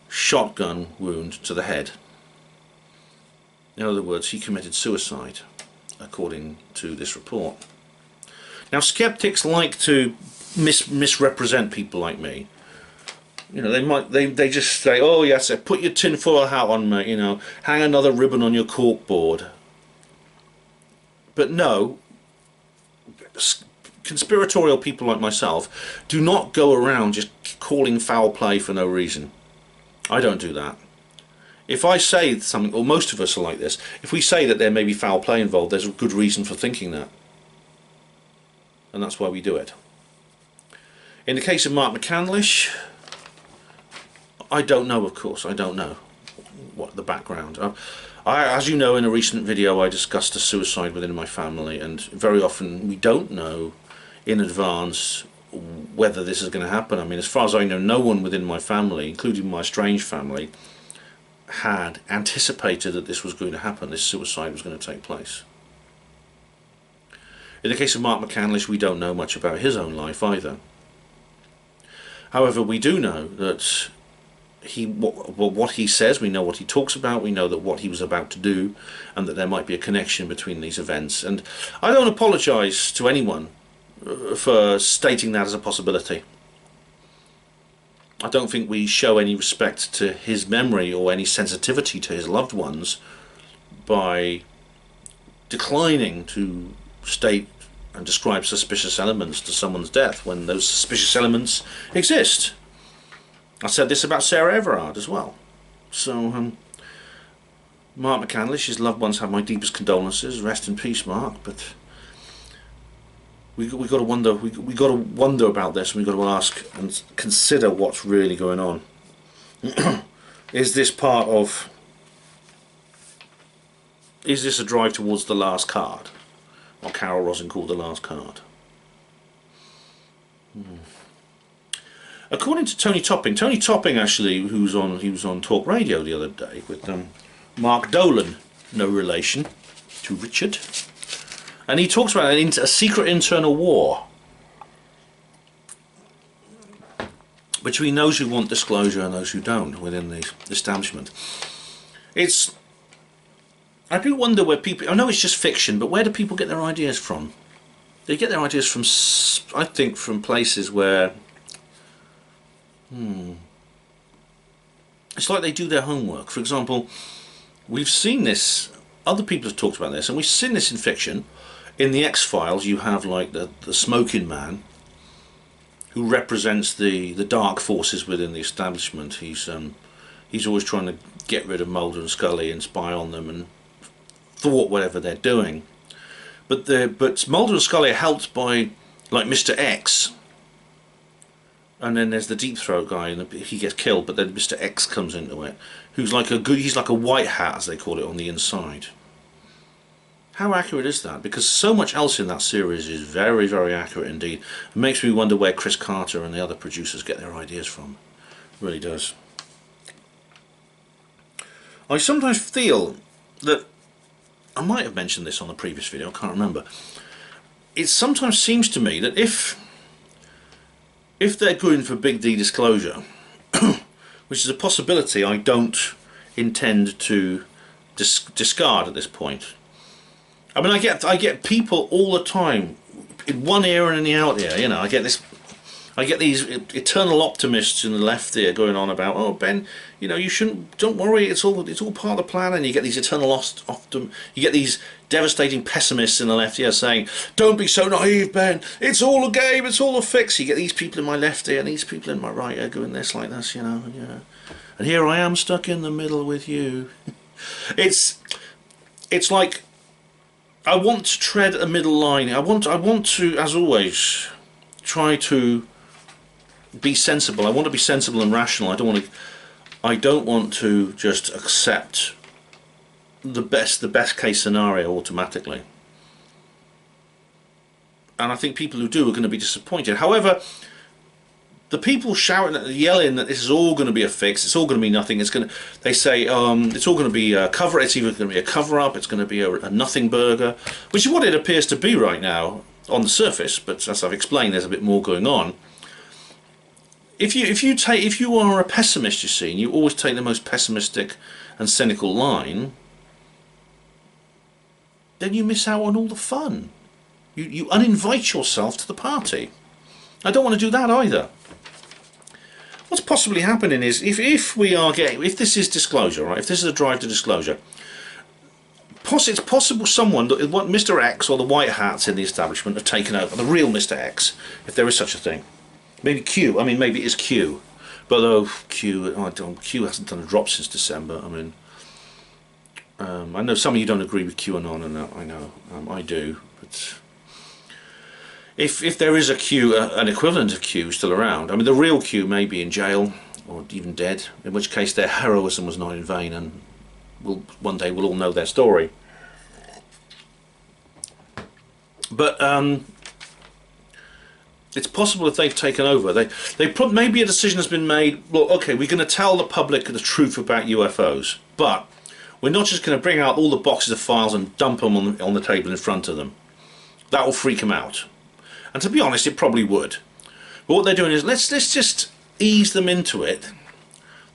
shotgun wound to the head. In other words, he committed suicide, according to this report. Now, skeptics like to misrepresent people like me. They just say, "Oh yes, put your tinfoil hat on, mate. Hang another ribbon on your corkboard." But no, conspiratorial people like myself do not go around just calling foul play for no reason. I don't do that. If I say something, or most of us are like this, if we say that there may be foul play involved, there's a good reason for thinking that. And that's why we do it. In the case of Mark McCandlish, I don't know, of course. I don't know what the background. As you know, in a recent video I discussed a suicide within my family, and very often we don't know in advance whether this is going to happen. I mean, as far as I know, no one within my family, including my estranged family, had anticipated that this was going to happen, this suicide was going to take place. In the case of Mark McCandlish, we don't know much about his own life either. However, we do know that what he says, we know what he talks about, we know that what he was about to do, and that there might be a connection between these events. And I don't apologise to anyone for stating that as a possibility. I don't think we show any respect to his memory or any sensitivity to his loved ones by declining to state and describe suspicious elements to someone's death when those suspicious elements exist. I said this about Sarah Everard as well. So, Mark McCandlish, his loved ones have my deepest condolences. Rest in peace, Mark. But we got to wonder. We got to wonder about this, and we got to ask and consider what's really going on. Is this part of? Is this a drive towards the last card, what Carol Rosin called the last card? According to Tony Topping actually, he was on Talk Radio the other day with Mark Dolan, no relation to Richard, and he talks about a secret internal war between those who want disclosure and those who don't within the establishment. I do wonder where people, I know it's just fiction, but where do people get their ideas from? They get their ideas from, I think, from places where it's like they do their homework. For example, we've seen this, other people have talked about this, and we've seen this in fiction. In the X-Files, you have like the smoking man who represents the dark forces within the establishment. He's always trying to get rid of Mulder and Scully and spy on them and thwart whatever they're doing. But Mulder and Scully are helped by like Mr. X. And then there's the Deep Throat guy, and he gets killed. But then Mr. X comes into it, who's like he's like a white hat, as they call it, on the inside. How accurate is that? Because so much else in that series is very, very accurate indeed. It makes me wonder where Chris Carter and the other producers get their ideas from. It really does. I sometimes feel that, I might have mentioned this on the previous video, I can't remember. It sometimes seems to me that if they're going for big D disclosure, which is a possibility I don't intend to discard at this point. I mean, I get people all the time in one ear and in the out ear. You know, I get these eternal optimists in the left ear going on about, oh Ben, you know, don't worry, it's all part of the plan. And you get these you get these devastating pessimists in the left ear saying, don't be so naive, Ben, it's all a game, it's all a fix. You get these people in my left ear and these people in my right ear going this like this, you know, yeah. And here I am stuck in the middle with you. It's like I want to tread a middle line. I want to, as always, try to be sensible. I want to be sensible and rational. I don't want to just accept the best case scenario automatically. And I think people who do are going to be disappointed. However, the people yelling that this is all going to be a fix, it's all going to be nothing. They say it's all going to be a cover. It's either going to be a cover-up. It's going to be a nothing burger, which is what it appears to be right now on the surface. But as I've explained, there's a bit more going on. If you are a pessimist, you see, and you always take the most pessimistic and cynical line, then you miss out on all the fun. You uninvite yourself to the party. I don't want to do that either. What's possibly happening is if this is disclosure, right? If this is a drive to disclosure, it's possible someone, Mr. X or the white hats in the establishment have taken over, the real Mr. X, if there is such a thing. Maybe Q. I mean, maybe it is Q, but Q hasn't done a drop since December. I mean, I know some of you don't agree with QAnon, and I know I do, but. If there is a Q, an equivalent of Q still around, I mean the real Q may be in jail or even dead, in which case their heroism was not in vain, and one day we'll all know their story. But it's possible that they've taken over. Maybe a decision has been made. Well, okay, we're going to tell the public the truth about UFOs, but we're not just going to bring out all the boxes of files and dump them on the table in front of them. That will freak them out. And to be honest, it probably would. But what they're doing is let's just ease them into it.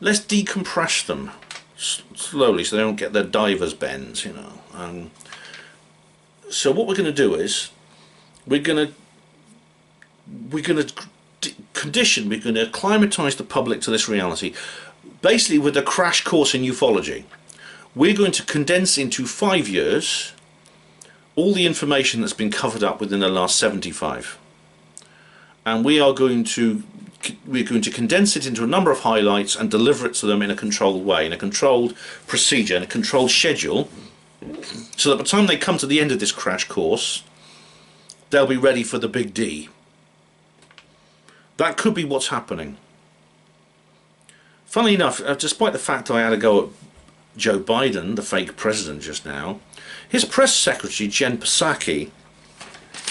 Let's decompress them slowly so they don't get their diver's bends, you know. So what we're going to do is we're going to acclimatise the public to this reality, basically with a crash course in ufology. We're going to condense into 5 years all the information that's been covered up within the last 75, and we are going to condense it into a number of highlights and deliver it to them in a controlled way, in a controlled procedure, in a controlled schedule, so that by the time they come to the end of this crash course, they'll be ready for the big D. That could be what's happening. Funnily enough, despite the fact I had a go at Joe Biden, the fake president, just now, his press secretary, Jen Psaki,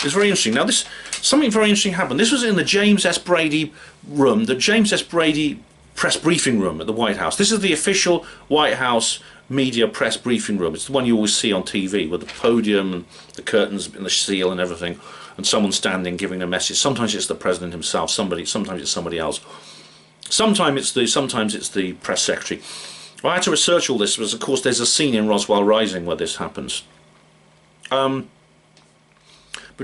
is very interesting. Now, something very interesting happened. This was in the James S. Brady room, the James S. Brady press briefing room at the White House. This is the official White House media press briefing room. It's the one you always see on TV, with the podium and the curtains and the seal and everything, and someone standing giving a message. Sometimes it's the president himself. Sometimes it's somebody else. Sometimes it's the press secretary. Well, I had to research all this because, of course, there's a scene in Roswell Rising where this happens. But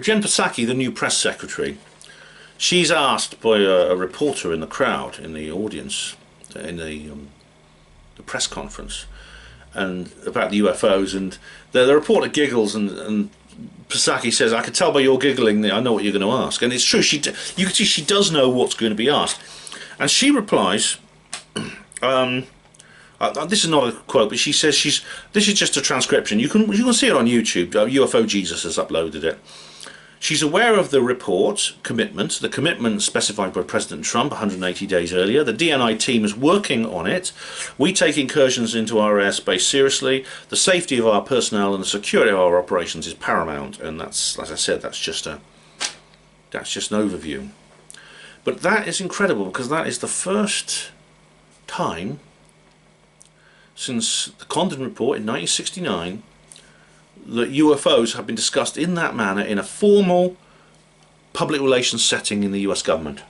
Jen Psaki, the new press secretary, she's asked by a reporter in the crowd, in the audience, in the press conference, and about the UFOs, and the reporter giggles, and Psaki says, "I could tell by your giggling that I know what you're going to ask." And it's true. You can see she does know what's going to be asked, and she replies. This is not a quote, but she says this is just a transcription. You can see it on YouTube. UFO Jesus has uploaded it. She's aware of the report commitment, the commitment specified by President Trump 180 days earlier. The DNI team is working on it. We take incursions into our airspace seriously. The safety of our personnel and the security of our operations is paramount. And that's, as I said, that's just an overview. But that is incredible, because that is the first time since the Condon Report in 1969 that UFOs have been discussed in that manner in a formal public relations setting in the US government.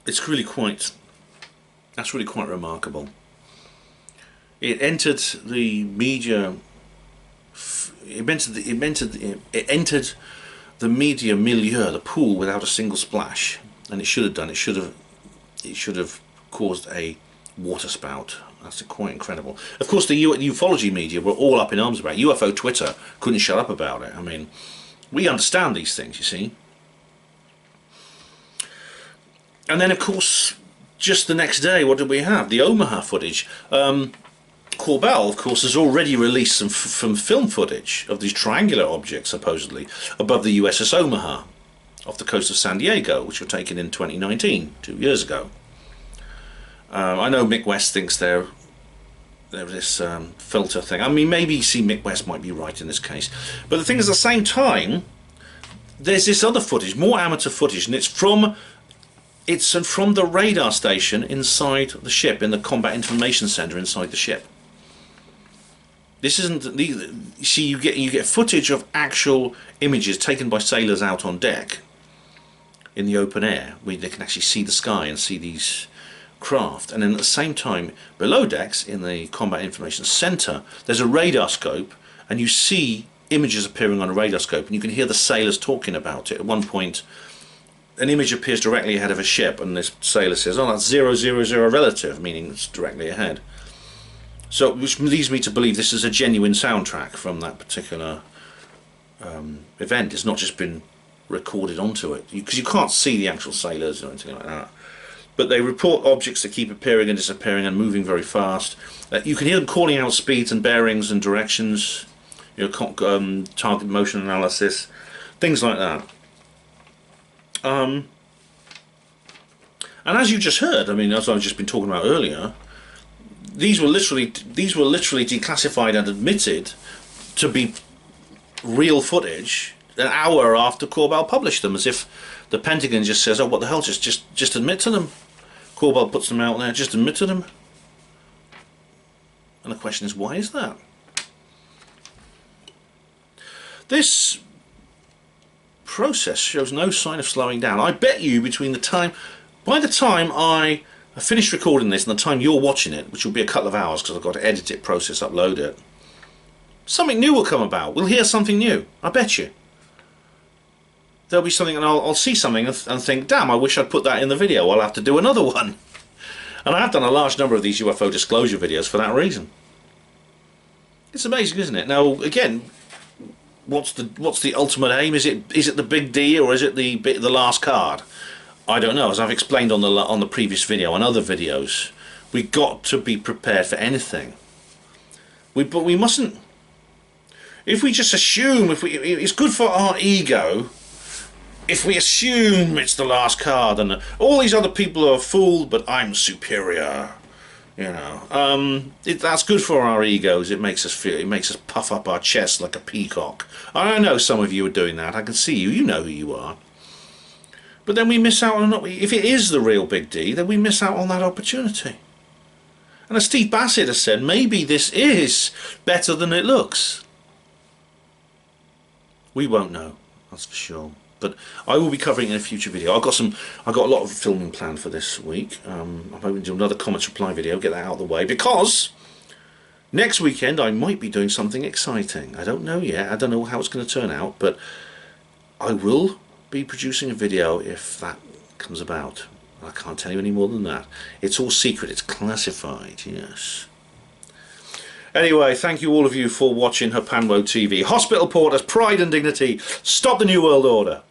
It's really quite, that's really quite remarkable. It entered the media, it entered the media milieu, the pool, without a single splash. And it should have done. It should have caused a water spout. That's quite incredible. Of course, the ufology media were all up in arms about it. UFO Twitter couldn't shut up about it. I mean, we understand these things, you see. And then, of course, just the next day, what did we have? The Omaha footage. Corbell, of course, has already released some film footage of these triangular objects, supposedly, above the USS Omaha, off the coast of San Diego, which were taken in 2019, 2 years ago. I know Mick West thinks they're this filter thing. I mean, maybe Mick West might be right in this case. But the thing is, at the same time, there's this other footage, more amateur footage, and it's from the radar station inside the ship, in the Combat Information Center inside the ship. This isn't you get footage of actual images taken by sailors out on deck in the open air, where they can actually see the sky and see these craft. And then at the same time, below decks in the Combat Information Center, there's a radar scope, and you see images appearing on a radar scope, and you can hear the sailors talking about it. At one point, an image appears directly ahead of a ship, and this sailor says, "Oh, that's 000 relative," meaning it's directly ahead. So, which leads me to believe this is a genuine soundtrack from that particular event. It's not just been recorded onto it, because you can't see the actual sailors or anything like that. But they report objects that keep appearing and disappearing and moving very fast. You can hear them calling out speeds and bearings and directions, target motion analysis, things like that. And as you just heard, I mean, as I've just been talking about earlier, these were literally declassified and admitted to be real footage an hour after Corbell published them, as if the Pentagon just says, "Oh, what the hell? Just admit to them." Corbell puts them out there, just admit to them. And the question is, why is that? This process shows no sign of slowing down. I bet you by the time I finish recording this and the time you're watching it, which will be a couple of hours because I've got to edit it, process, upload it, something new will come about. We'll hear something new. I bet you. There'll be something, and I'll see something and think, damn, I wish I'd put that in the video. I'll have to do another one. And I have done a large number of these UFO disclosure videos for that reason. It's amazing, isn't it? Now, again, what's the ultimate aim? Is it the big D, or is it the last card? I don't know. As I've explained on the previous video and other videos, we got to be prepared for anything. But we mustn't. If we just assume, it's good for our ego. If we assume it's the last card and all these other people are fooled, but I'm superior, you know, that's good for our egos. It makes us puff up our chest like a peacock. I know some of you are doing that. I can see you. You know who you are. But then we miss out on, if it is the real big D, then we miss out on that opportunity. And as Steve Bassett has said, maybe this is better than it looks. We won't know, that's for sure. But I will be covering it in a future video. I've got a lot of filming planned for this week. I'm hoping to do another comments reply video, get that out of the way, because next weekend I might be doing something exciting. I don't know yet. I don't know how it's going to turn out, but I will be producing a video if that comes about. I can't tell you any more than that. It's all secret. It's classified. Yes. Anyway, thank you all of you for watching Her Panwo TV. Hospital Porters, Pride and Dignity. Stop the New World Order.